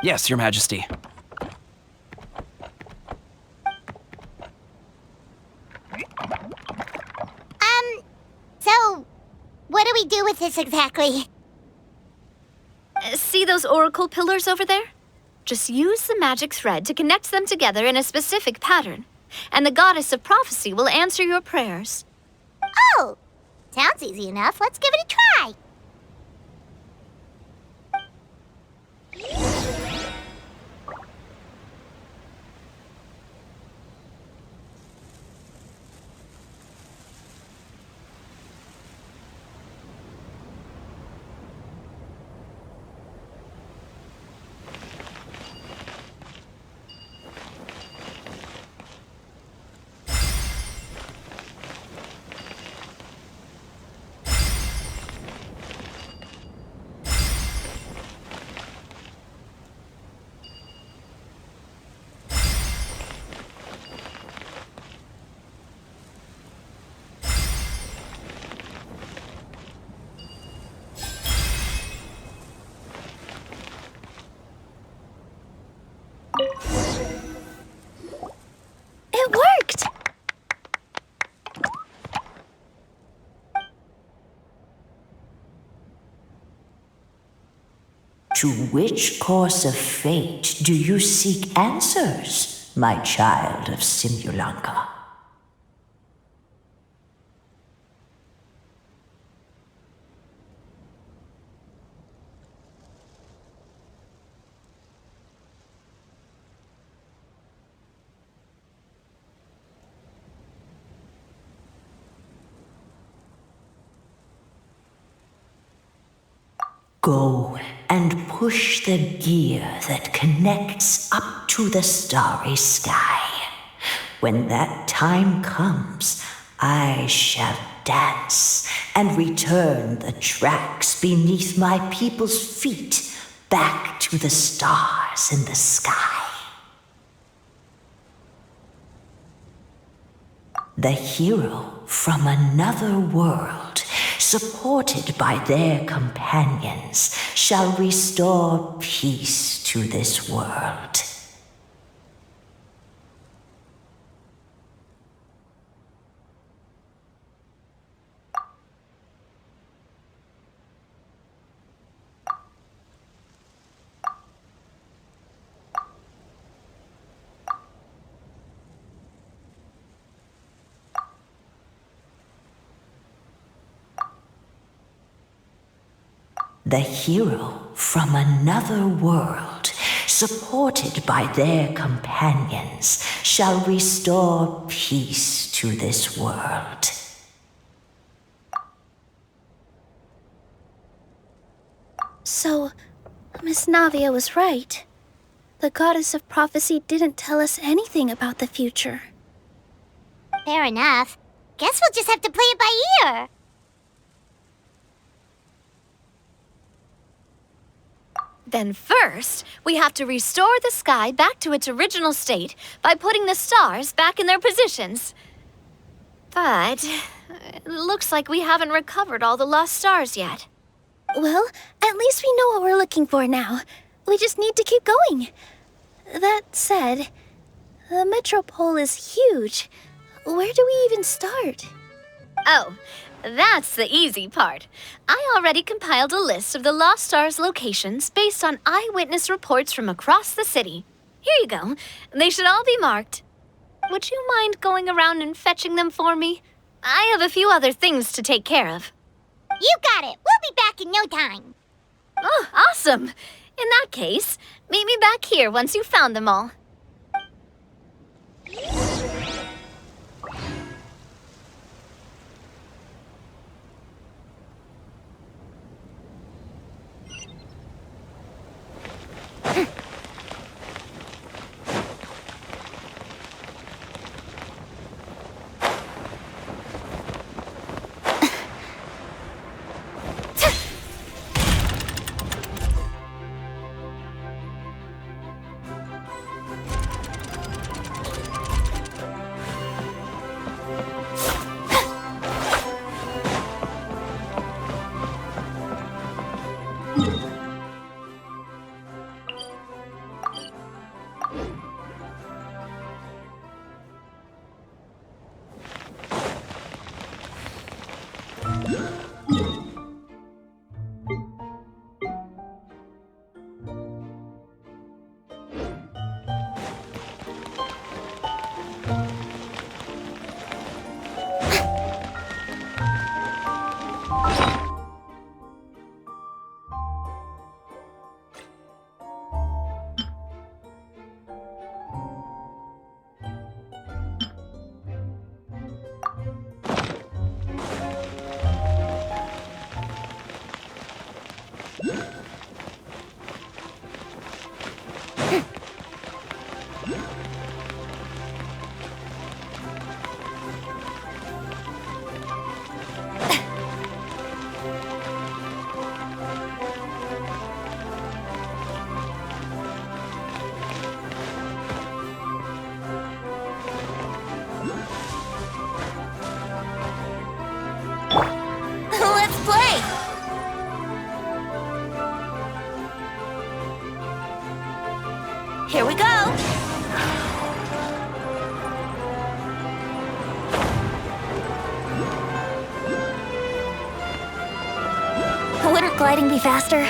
[SPEAKER 10] Yes, Your Majesty.
[SPEAKER 1] So, what do we do with this exactly?
[SPEAKER 9] See those oracle pillars over there? Just use the magic thread to connect them together in a specific pattern, and the goddess of prophecy will answer your prayers.
[SPEAKER 1] Oh! Sounds easy enough. Let's give it a try.
[SPEAKER 9] It worked!
[SPEAKER 11] To which course of fate do you seek answers, my child of Simulanka? Go and push the gear that connects up to the starry sky. When that time comes, I shall dance and return the tracks beneath my people's feet back to the stars in the sky. The hero from another world, supported by their companions, shall restore peace to this world. The hero from another world, supported by their companions, shall restore peace to this world.
[SPEAKER 5] So, Miss Navia was right. The goddess of prophecy didn't tell us anything about the future.
[SPEAKER 1] Fair enough. Guess we'll just have to play it by ear.
[SPEAKER 9] Then first, we have to restore the sky back to its original state by putting the stars back in their positions. But it looks like we haven't recovered all the lost stars yet.
[SPEAKER 5] Well, at least we know what we're looking for now. We just need to keep going. That said, the metropole is huge. Where do we even start?
[SPEAKER 9] Oh, that's the easy part. I already compiled a list of the Lost Stars locations based on eyewitness reports from across the city. Here you go. They should all be marked. Would you mind going around and fetching them for me? I have a few other things to take care of.
[SPEAKER 1] You got it. We'll be back in no time.
[SPEAKER 9] Oh, awesome. In that case, meet me back here once you've found them all.
[SPEAKER 1] Let's play. Here we go. Wouldn't gliding be faster?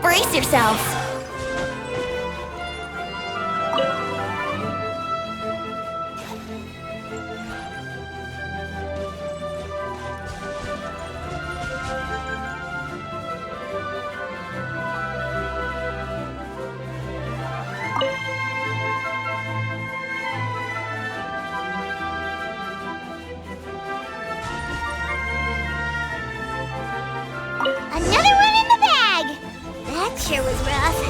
[SPEAKER 7] Brace yourselves.
[SPEAKER 1] Another one in the bag! That sure was rough.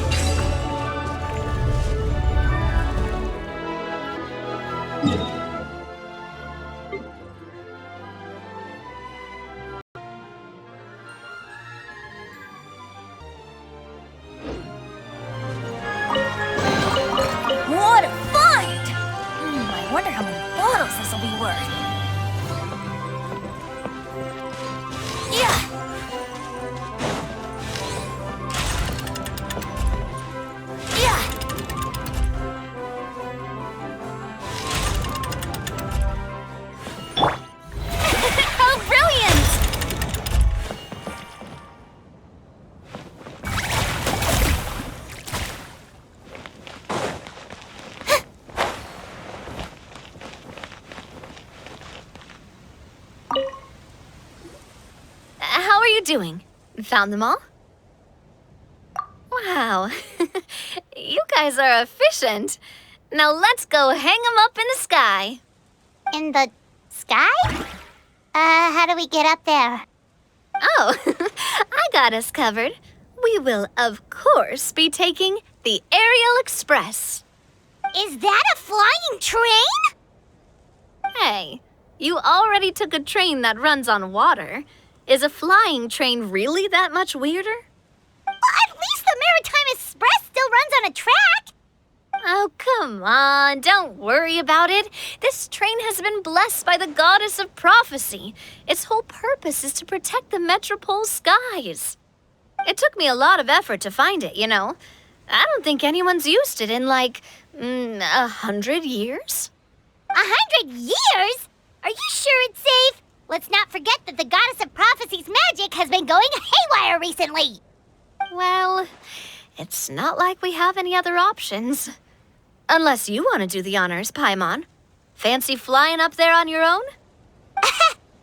[SPEAKER 7] What a find! I wonder how many bottles this will be worth. Yeah!
[SPEAKER 9] How brilliant! How are you doing? Found them all? Wow. You guys are efficient. Now let's go hang them up in the sky.
[SPEAKER 1] In the sky? How do we get up there?
[SPEAKER 9] Oh, I got us covered. We will, of course, be taking the Aerial Express.
[SPEAKER 1] Is that a flying train?
[SPEAKER 9] Hey, you already took a train that runs on water. Is a flying train really that much weirder?
[SPEAKER 1] Well, at least the Maritime Express still runs on a track.
[SPEAKER 9] Oh, come on, don't worry about it. This train has been blessed by the goddess of prophecy. Its whole purpose is to protect the Metropole skies. It took me a lot of effort to find it, you know. I don't think anyone's used it in, like, 100 years.
[SPEAKER 1] 100 years? Are you sure it's safe? Let's not forget that the goddess of prophecy's magic has been going haywire recently.
[SPEAKER 9] Well, it's not like we have any other options. Unless you want to do the honors, Paimon. Fancy flying up there on your own?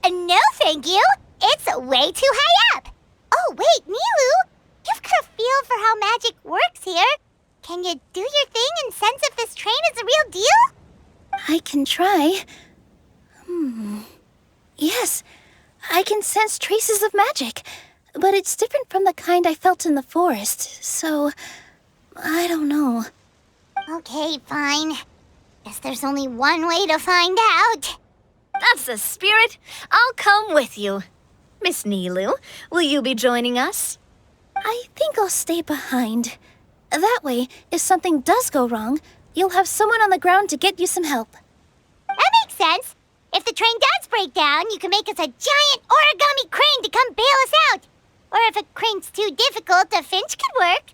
[SPEAKER 1] No, thank you. It's way too high up. Oh, wait, Nilu. You've got a feel for how magic works here. Can you do your thing and sense if this train is a real deal?
[SPEAKER 5] I can try. Yes, I can sense traces of magic, but it's different from the kind I felt in the forest, so I don't know.
[SPEAKER 1] Okay, fine. Guess there's only one way to find out.
[SPEAKER 9] That's the spirit. I'll come with you. Miss Nilu, will you be joining us?
[SPEAKER 5] I think I'll stay behind. That way, if something does go wrong, you'll have someone on the ground to get you some help.
[SPEAKER 1] That makes sense. If the train does break down, you can make us a giant origami crane to come bail us out. Or if a crane's too difficult, a finch could work.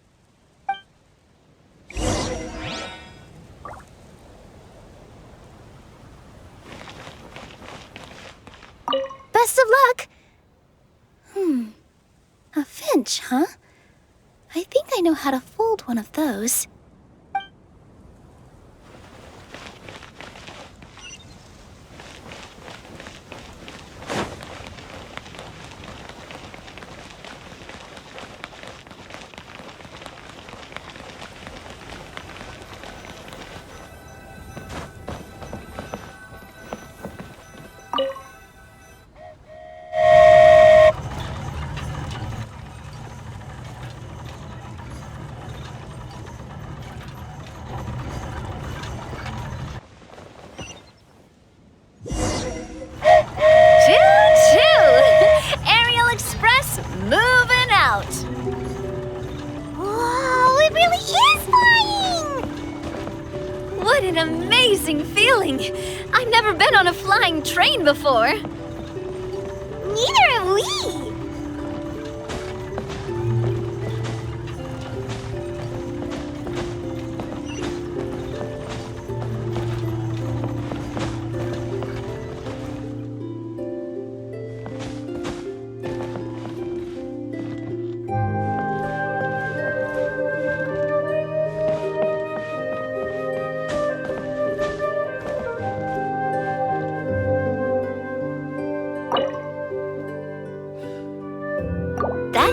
[SPEAKER 5] Best of luck! A finch, huh? I think I know how to fold one of those.
[SPEAKER 9] What an amazing feeling! I've never been on a flying train before.
[SPEAKER 1] Neither have we!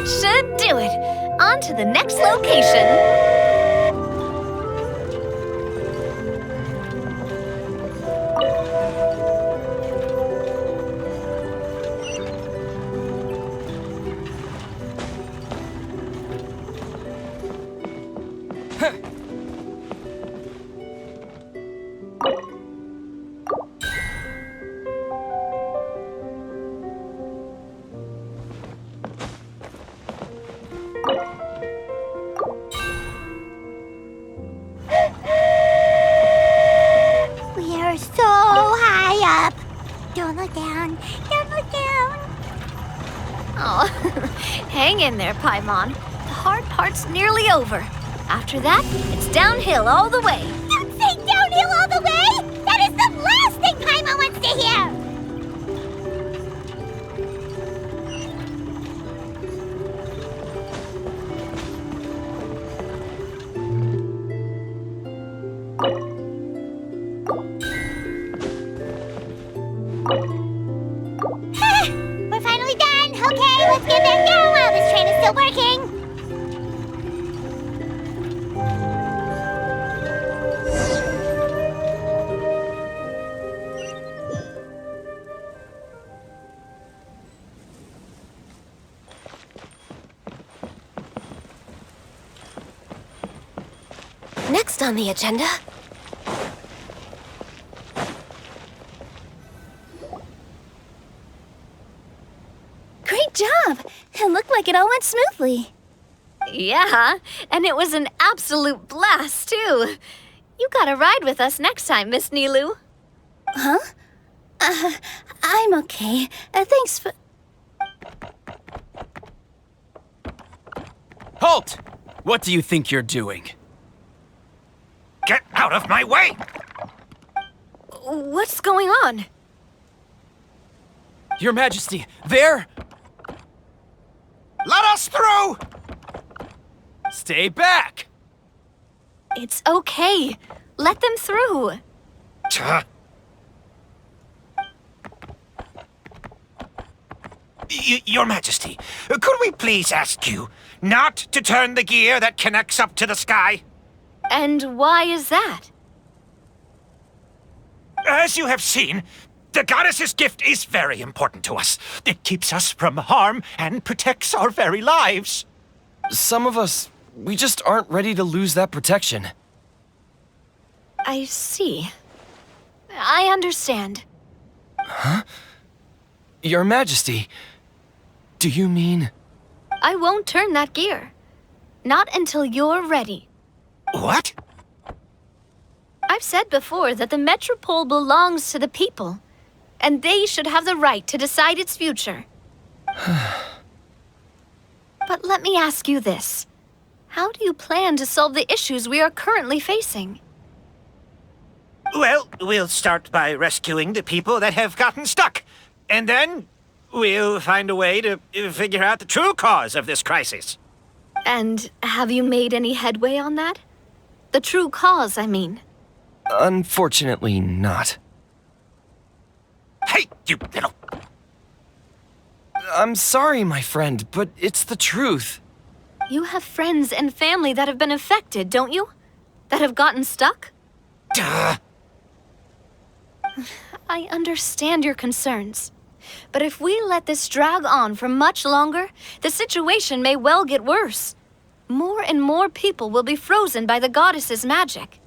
[SPEAKER 9] That should do it. On to the next location.
[SPEAKER 1] We are so high up. Don't look down. Don't look down.
[SPEAKER 9] Oh, hang in there, Paimon. The hard part's nearly over. After that, it's downhill all the way.
[SPEAKER 1] Don't say downhill all the way! That is the last thing Paimon wants to hear! We're finally done. Okay, let's get back down while this train is still working.
[SPEAKER 7] Next on the agenda.
[SPEAKER 5] Great job! It looked like it all went smoothly.
[SPEAKER 9] Yeah, and it was an absolute blast, too. You gotta ride with us next time, Miss Nilu.
[SPEAKER 5] Huh? I'm okay. Thanks for...
[SPEAKER 10] Halt! What do you think you're doing?
[SPEAKER 3] Get out of my way!
[SPEAKER 9] What's going on?
[SPEAKER 10] Your Majesty, there!
[SPEAKER 3] Let us through!
[SPEAKER 10] Stay back!
[SPEAKER 9] It's okay. Let them through.
[SPEAKER 3] Your Majesty, could we please ask you not to turn the gear that connects up to the sky?
[SPEAKER 9] And why is that?
[SPEAKER 3] As you have seen, the goddess's gift is very important to us. It keeps us from harm and protects our very lives.
[SPEAKER 10] Some of us, we just aren't ready to lose that protection.
[SPEAKER 9] I see. I understand.
[SPEAKER 10] Your Majesty, do you mean...
[SPEAKER 9] I won't turn that gear. Not until you're ready.
[SPEAKER 3] What?
[SPEAKER 9] I've said before that the Metropole belongs to the people, and they should have the right to decide its future. But let me ask you this. How do you plan to solve the issues we are currently facing?
[SPEAKER 3] Well, we'll start by rescuing the people that have gotten stuck. And then we'll find a way to figure out the true cause of this crisis.
[SPEAKER 9] And have you made any headway on that? The true cause, I mean.
[SPEAKER 10] Unfortunately not.
[SPEAKER 3] Hey, you little...
[SPEAKER 10] I'm sorry, my friend, but it's the truth.
[SPEAKER 9] You have friends and family that have been affected, don't you? That have gotten stuck?
[SPEAKER 3] Duh.
[SPEAKER 9] I understand your concerns. But if we let this drag on for much longer, the situation may well get worse. More and more people will be frozen by the goddess's magic.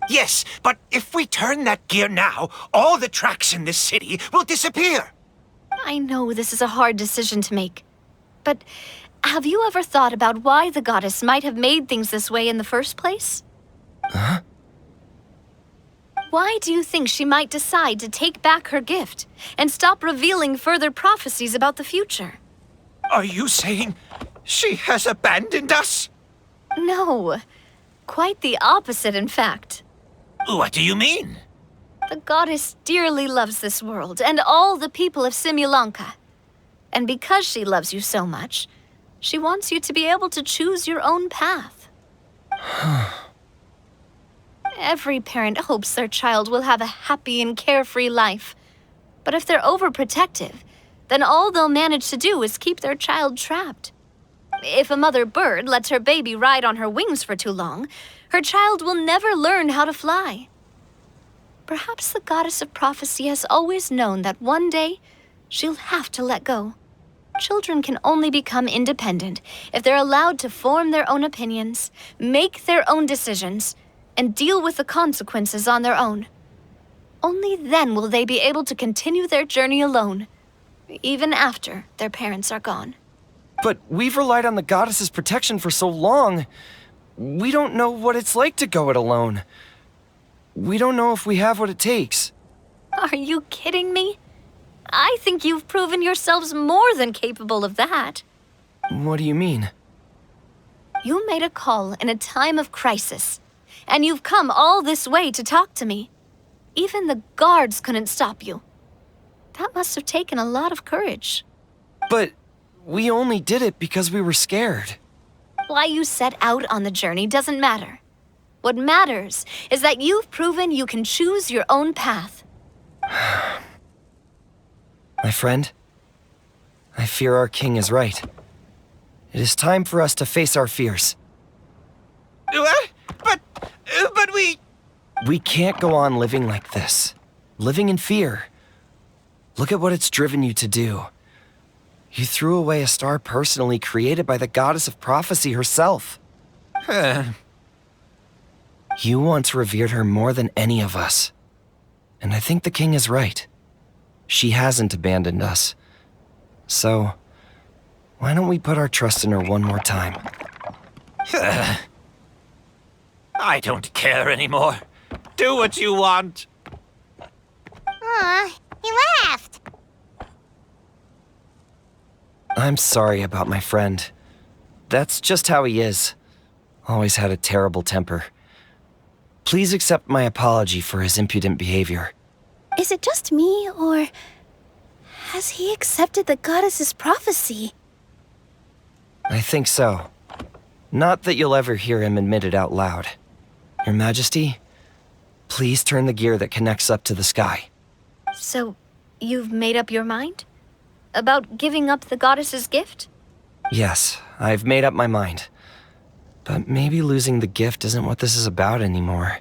[SPEAKER 3] Yes, but if we turn that gear now, all the tracks in this city will disappear.
[SPEAKER 9] I know this is a hard decision to make. But have you ever thought about why the goddess might have made things this way in the first place?
[SPEAKER 10] Huh?
[SPEAKER 9] Why do you think she might decide to take back her gift and stop revealing further prophecies about the future?
[SPEAKER 3] Are you saying she has abandoned us?
[SPEAKER 9] No. Quite the opposite, in fact.
[SPEAKER 3] What do you mean?
[SPEAKER 9] The goddess dearly loves this world and all the people of Simulanka. And because she loves you so much, she wants you to be able to choose your own path. Every parent hopes their child will have a happy and carefree life. But if they're overprotective, then all they'll manage to do is keep their child trapped. If a mother bird lets her baby ride on her wings for too long, her child will never learn how to fly. Perhaps the goddess of prophecy has always known that one day she'll have to let go. Children can only become independent if they're allowed to form their own opinions, make their own decisions, and deal with the consequences on their own. Only then will they be able to continue their journey alone, even after their parents are gone.
[SPEAKER 12] But we've relied on the goddess's protection for so long. We don't know what it's like to go it alone. We don't know if we have what it takes.
[SPEAKER 9] Are you kidding me? I think you've proven yourselves more than capable of that.
[SPEAKER 12] What do you mean?
[SPEAKER 9] You made a call in a time of crisis, and you've come all this way to talk to me. Even the guards couldn't stop you. That must have taken a lot of courage.
[SPEAKER 12] But we only did it because we were scared.
[SPEAKER 9] Why you set out on the journey doesn't matter. What matters is that you've proven you can choose your own path.
[SPEAKER 12] My friend, I fear our king is right. It is time for us to face our fears.
[SPEAKER 10] What? But we...
[SPEAKER 12] We can't go on living like this. Living in fear. Look at what it's driven you to do. You threw away a star personally created by the goddess of prophecy herself. You once revered her more than any of us. And I think the king is right. She hasn't abandoned us. So, why don't we put our trust in her one more time?
[SPEAKER 6] I don't care anymore. Do what you want.
[SPEAKER 1] Aw, he laughed.
[SPEAKER 12] I'm sorry about my friend. That's just how he is. Always had a terrible temper. Please accept my apology for his impudent behavior.
[SPEAKER 5] Is it just me, or has he accepted the goddess's prophecy?
[SPEAKER 12] I think so. Not that you'll ever hear him admit it out loud. Your Majesty, please turn the gear that connects up to the sky.
[SPEAKER 9] So, you've made up your mind? About giving up the goddess's gift?
[SPEAKER 12] Yes, I've made up my mind. But maybe losing the gift isn't what this is about anymore.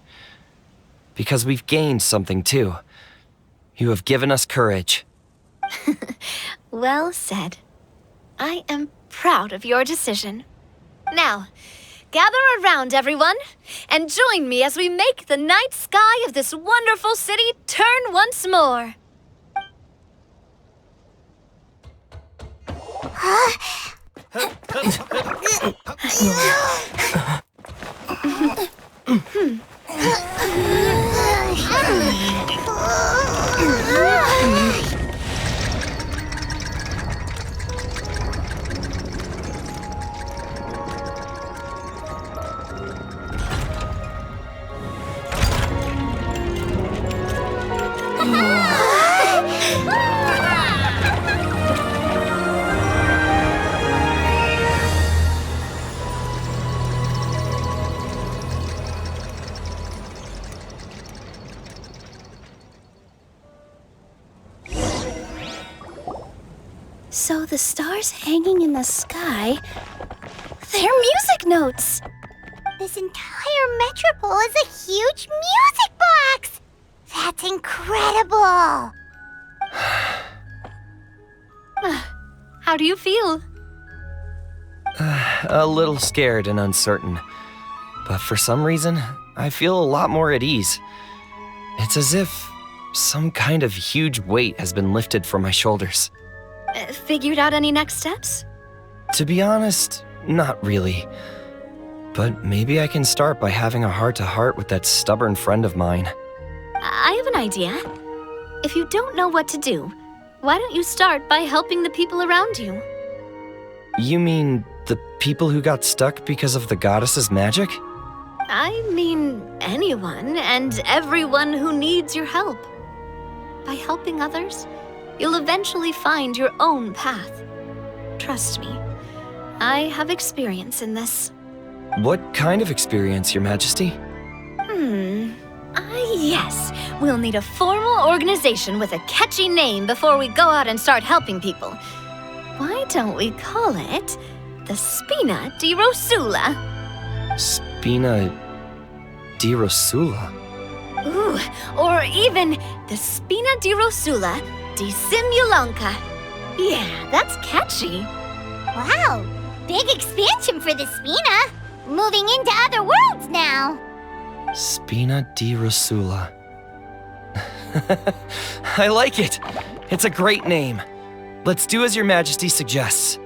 [SPEAKER 12] Because we've gained something too. You have given us courage.
[SPEAKER 9] Well said. I am proud of your decision. Now, gather around, everyone, and join me as we make the night sky of this wonderful city turn once more.
[SPEAKER 5] So the stars hanging in the sky, they're music notes!
[SPEAKER 1] This entire metropole is a huge music box! That's incredible!
[SPEAKER 9] How do you feel?
[SPEAKER 12] A little scared and uncertain. But for some reason, I feel a lot more at ease. It's as if some kind of huge weight has been lifted from my shoulders.
[SPEAKER 9] Figured out any next steps?
[SPEAKER 12] To be honest, not really. But maybe I can start by having a heart-to-heart with that stubborn friend of mine.
[SPEAKER 9] I have an idea. If you don't know what to do, why don't you start by helping the people around you?
[SPEAKER 12] You mean the people who got stuck because of the goddess's magic?
[SPEAKER 9] I mean anyone and everyone who needs your help. By helping others, you'll eventually find your own path. Trust me, I have experience in this.
[SPEAKER 12] What kind of experience, Your Majesty?
[SPEAKER 9] Yes. We'll need a formal organization with a catchy name before we go out and start helping people. Why don't we call it the Spina di Rosula.
[SPEAKER 12] Spina di Rosula.
[SPEAKER 9] Ooh, or even the Spina di Rosula di Simulanka. Yeah, that's catchy.
[SPEAKER 1] Wow, big expansion for the Spina. Moving into other worlds now.
[SPEAKER 12] Spina di Rosula. I like it. It's a great name. Let's do as Your Majesty suggests.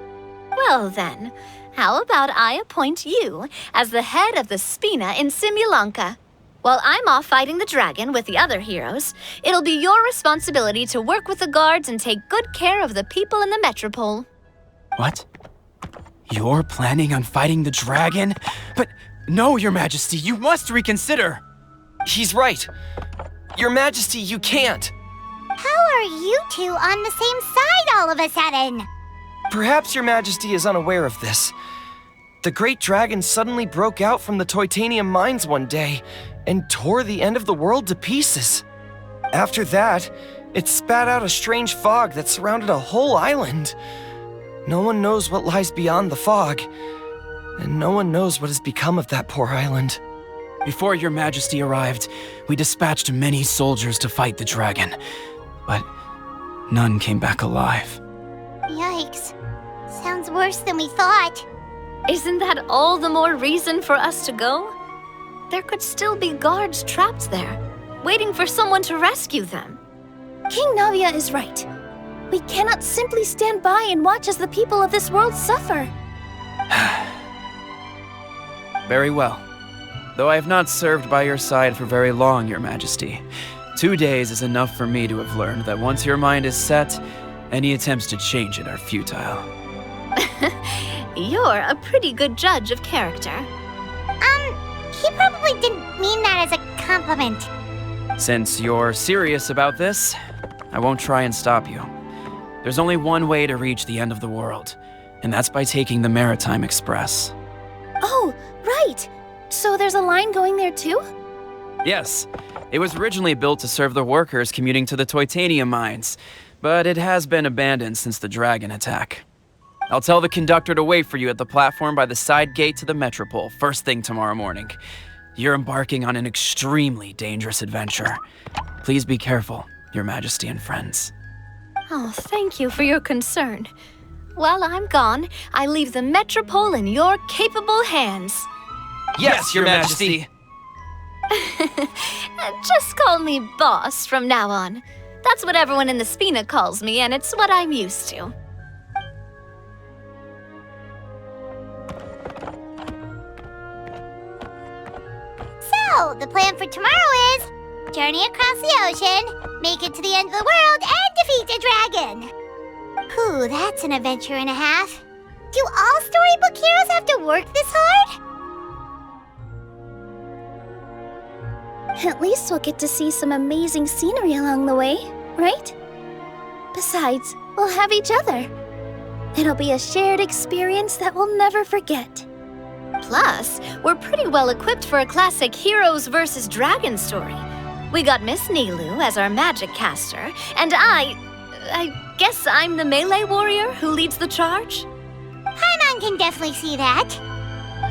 [SPEAKER 9] Well then, how about I appoint you as the head of the Spina in Simulanka? While I'm off fighting the dragon with the other heroes, it'll be your responsibility to work with the guards and take good care of the people in the metropole.
[SPEAKER 10] What? You're planning on fighting the dragon? But no, Your Majesty, you must reconsider.
[SPEAKER 12] He's right. Your Majesty, you can't.
[SPEAKER 1] How are you two on the same side all of a sudden?
[SPEAKER 12] Perhaps Your Majesty is unaware of this. The great dragon suddenly broke out from the Titanium mines one day and tore the end of the world to pieces. After that, it spat out a strange fog that surrounded a whole island. No one knows what lies beyond the fog, and no one knows what has become of that poor island.
[SPEAKER 10] Before Your Majesty arrived, we dispatched many soldiers to fight the dragon, but none came back alive.
[SPEAKER 1] Yikes. Sounds worse than we thought.
[SPEAKER 9] Isn't that all the more reason for us to go? There could still be guards trapped there, waiting for someone to rescue them.
[SPEAKER 5] King Navia is right. We cannot simply stand by and watch as the people of this world suffer.
[SPEAKER 10] Very well. Though I have not served by your side for very long, Your Majesty. 2 days is enough for me to have learned that once your mind is set, any attempts to change it are futile.
[SPEAKER 9] You're a pretty good judge of character.
[SPEAKER 1] He probably didn't mean that as a compliment.
[SPEAKER 10] Since you're serious about this, I won't try and stop you. There's only one way to reach the end of the world, and that's by taking the Maritime Express.
[SPEAKER 5] Oh, right. So there's a line going there too?
[SPEAKER 10] Yes, it was originally built to serve the workers commuting to the Titanium mines, but it has been abandoned since the dragon attack. I'll tell the conductor to wait for you at the platform by the side gate to the Metropole first thing tomorrow morning. You're embarking on an extremely dangerous adventure. Please be careful, Your Majesty and friends.
[SPEAKER 9] Oh, thank you for your concern. While I'm gone, I leave the Metropole in your capable hands.
[SPEAKER 10] Yes, Your Majesty!
[SPEAKER 9] Just call me boss from now on. That's what everyone in the Spina calls me, and it's what I'm used to.
[SPEAKER 1] So, the plan for tomorrow is journey across the ocean, make it to the end of the world, and defeat a dragon. Whew, that's an adventure and a half. Do all storybook heroes have to work this hard?
[SPEAKER 5] At least we'll get to see some amazing scenery along the way, right? Besides, we'll have each other. It'll be a shared experience that we'll never forget.
[SPEAKER 9] Plus, we're pretty well equipped for a classic heroes versus dragon story. We got Miss Nilu as our magic caster, and I guess I'm the melee warrior who leads the charge?
[SPEAKER 1] Paimon can definitely see that.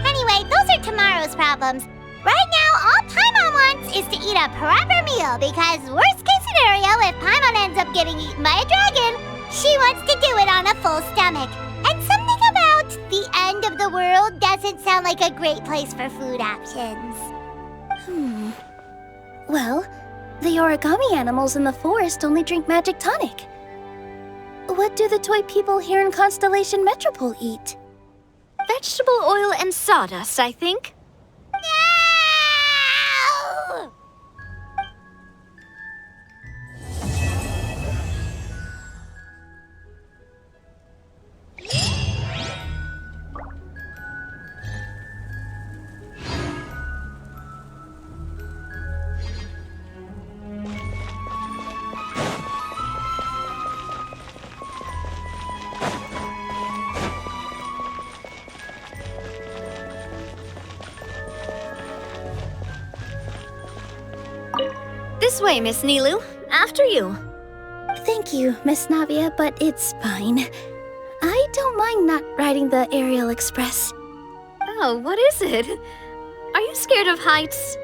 [SPEAKER 1] Anyway, those are tomorrow's problems. Right now, all Paimon wants is to eat a proper meal because worst case scenario, if Paimon ends up getting eaten by a dragon, she wants to do it on a full stomach. And something about the end of the world doesn't sound like a great place for food options.
[SPEAKER 5] Well, the origami animals in the forest only drink magic tonic. What do the toy people here in Constellation Metropole eat?
[SPEAKER 9] Vegetable oil and sawdust, I think.
[SPEAKER 1] No!
[SPEAKER 9] This way, Miss Nilu. After you.
[SPEAKER 5] Thank you, Miss Navia, but it's fine. I don't mind not riding the aerial express.
[SPEAKER 9] Oh, what is it? Are you scared of heights?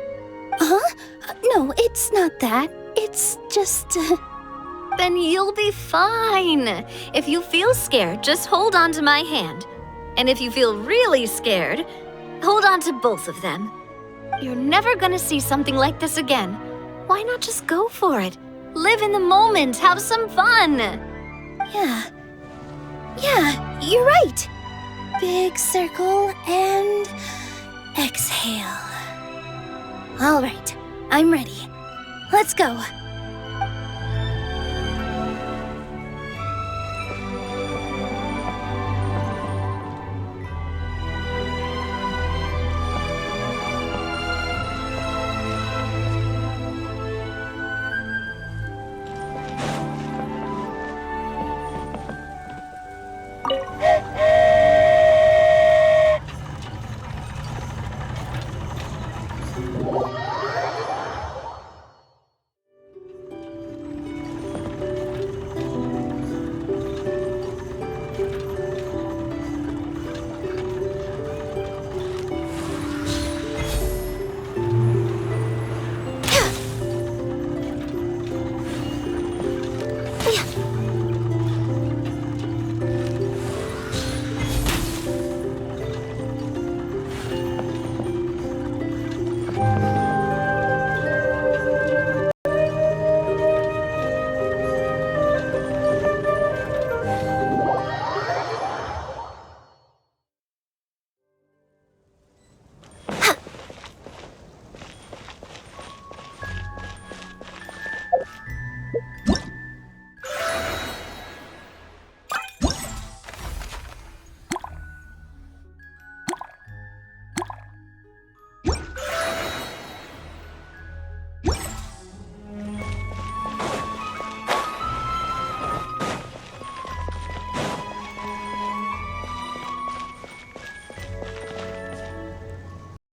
[SPEAKER 5] Huh? No, it's not that. It's just...
[SPEAKER 9] Then you'll be fine. If you feel scared, just hold on to my hand. And if you feel really scared, hold on to both of them. You're never gonna see something like this again. Why not just go for it? Live in the moment, have some fun.
[SPEAKER 5] Yeah, you're right. Big circle and exhale. All right, I'm ready. Let's go.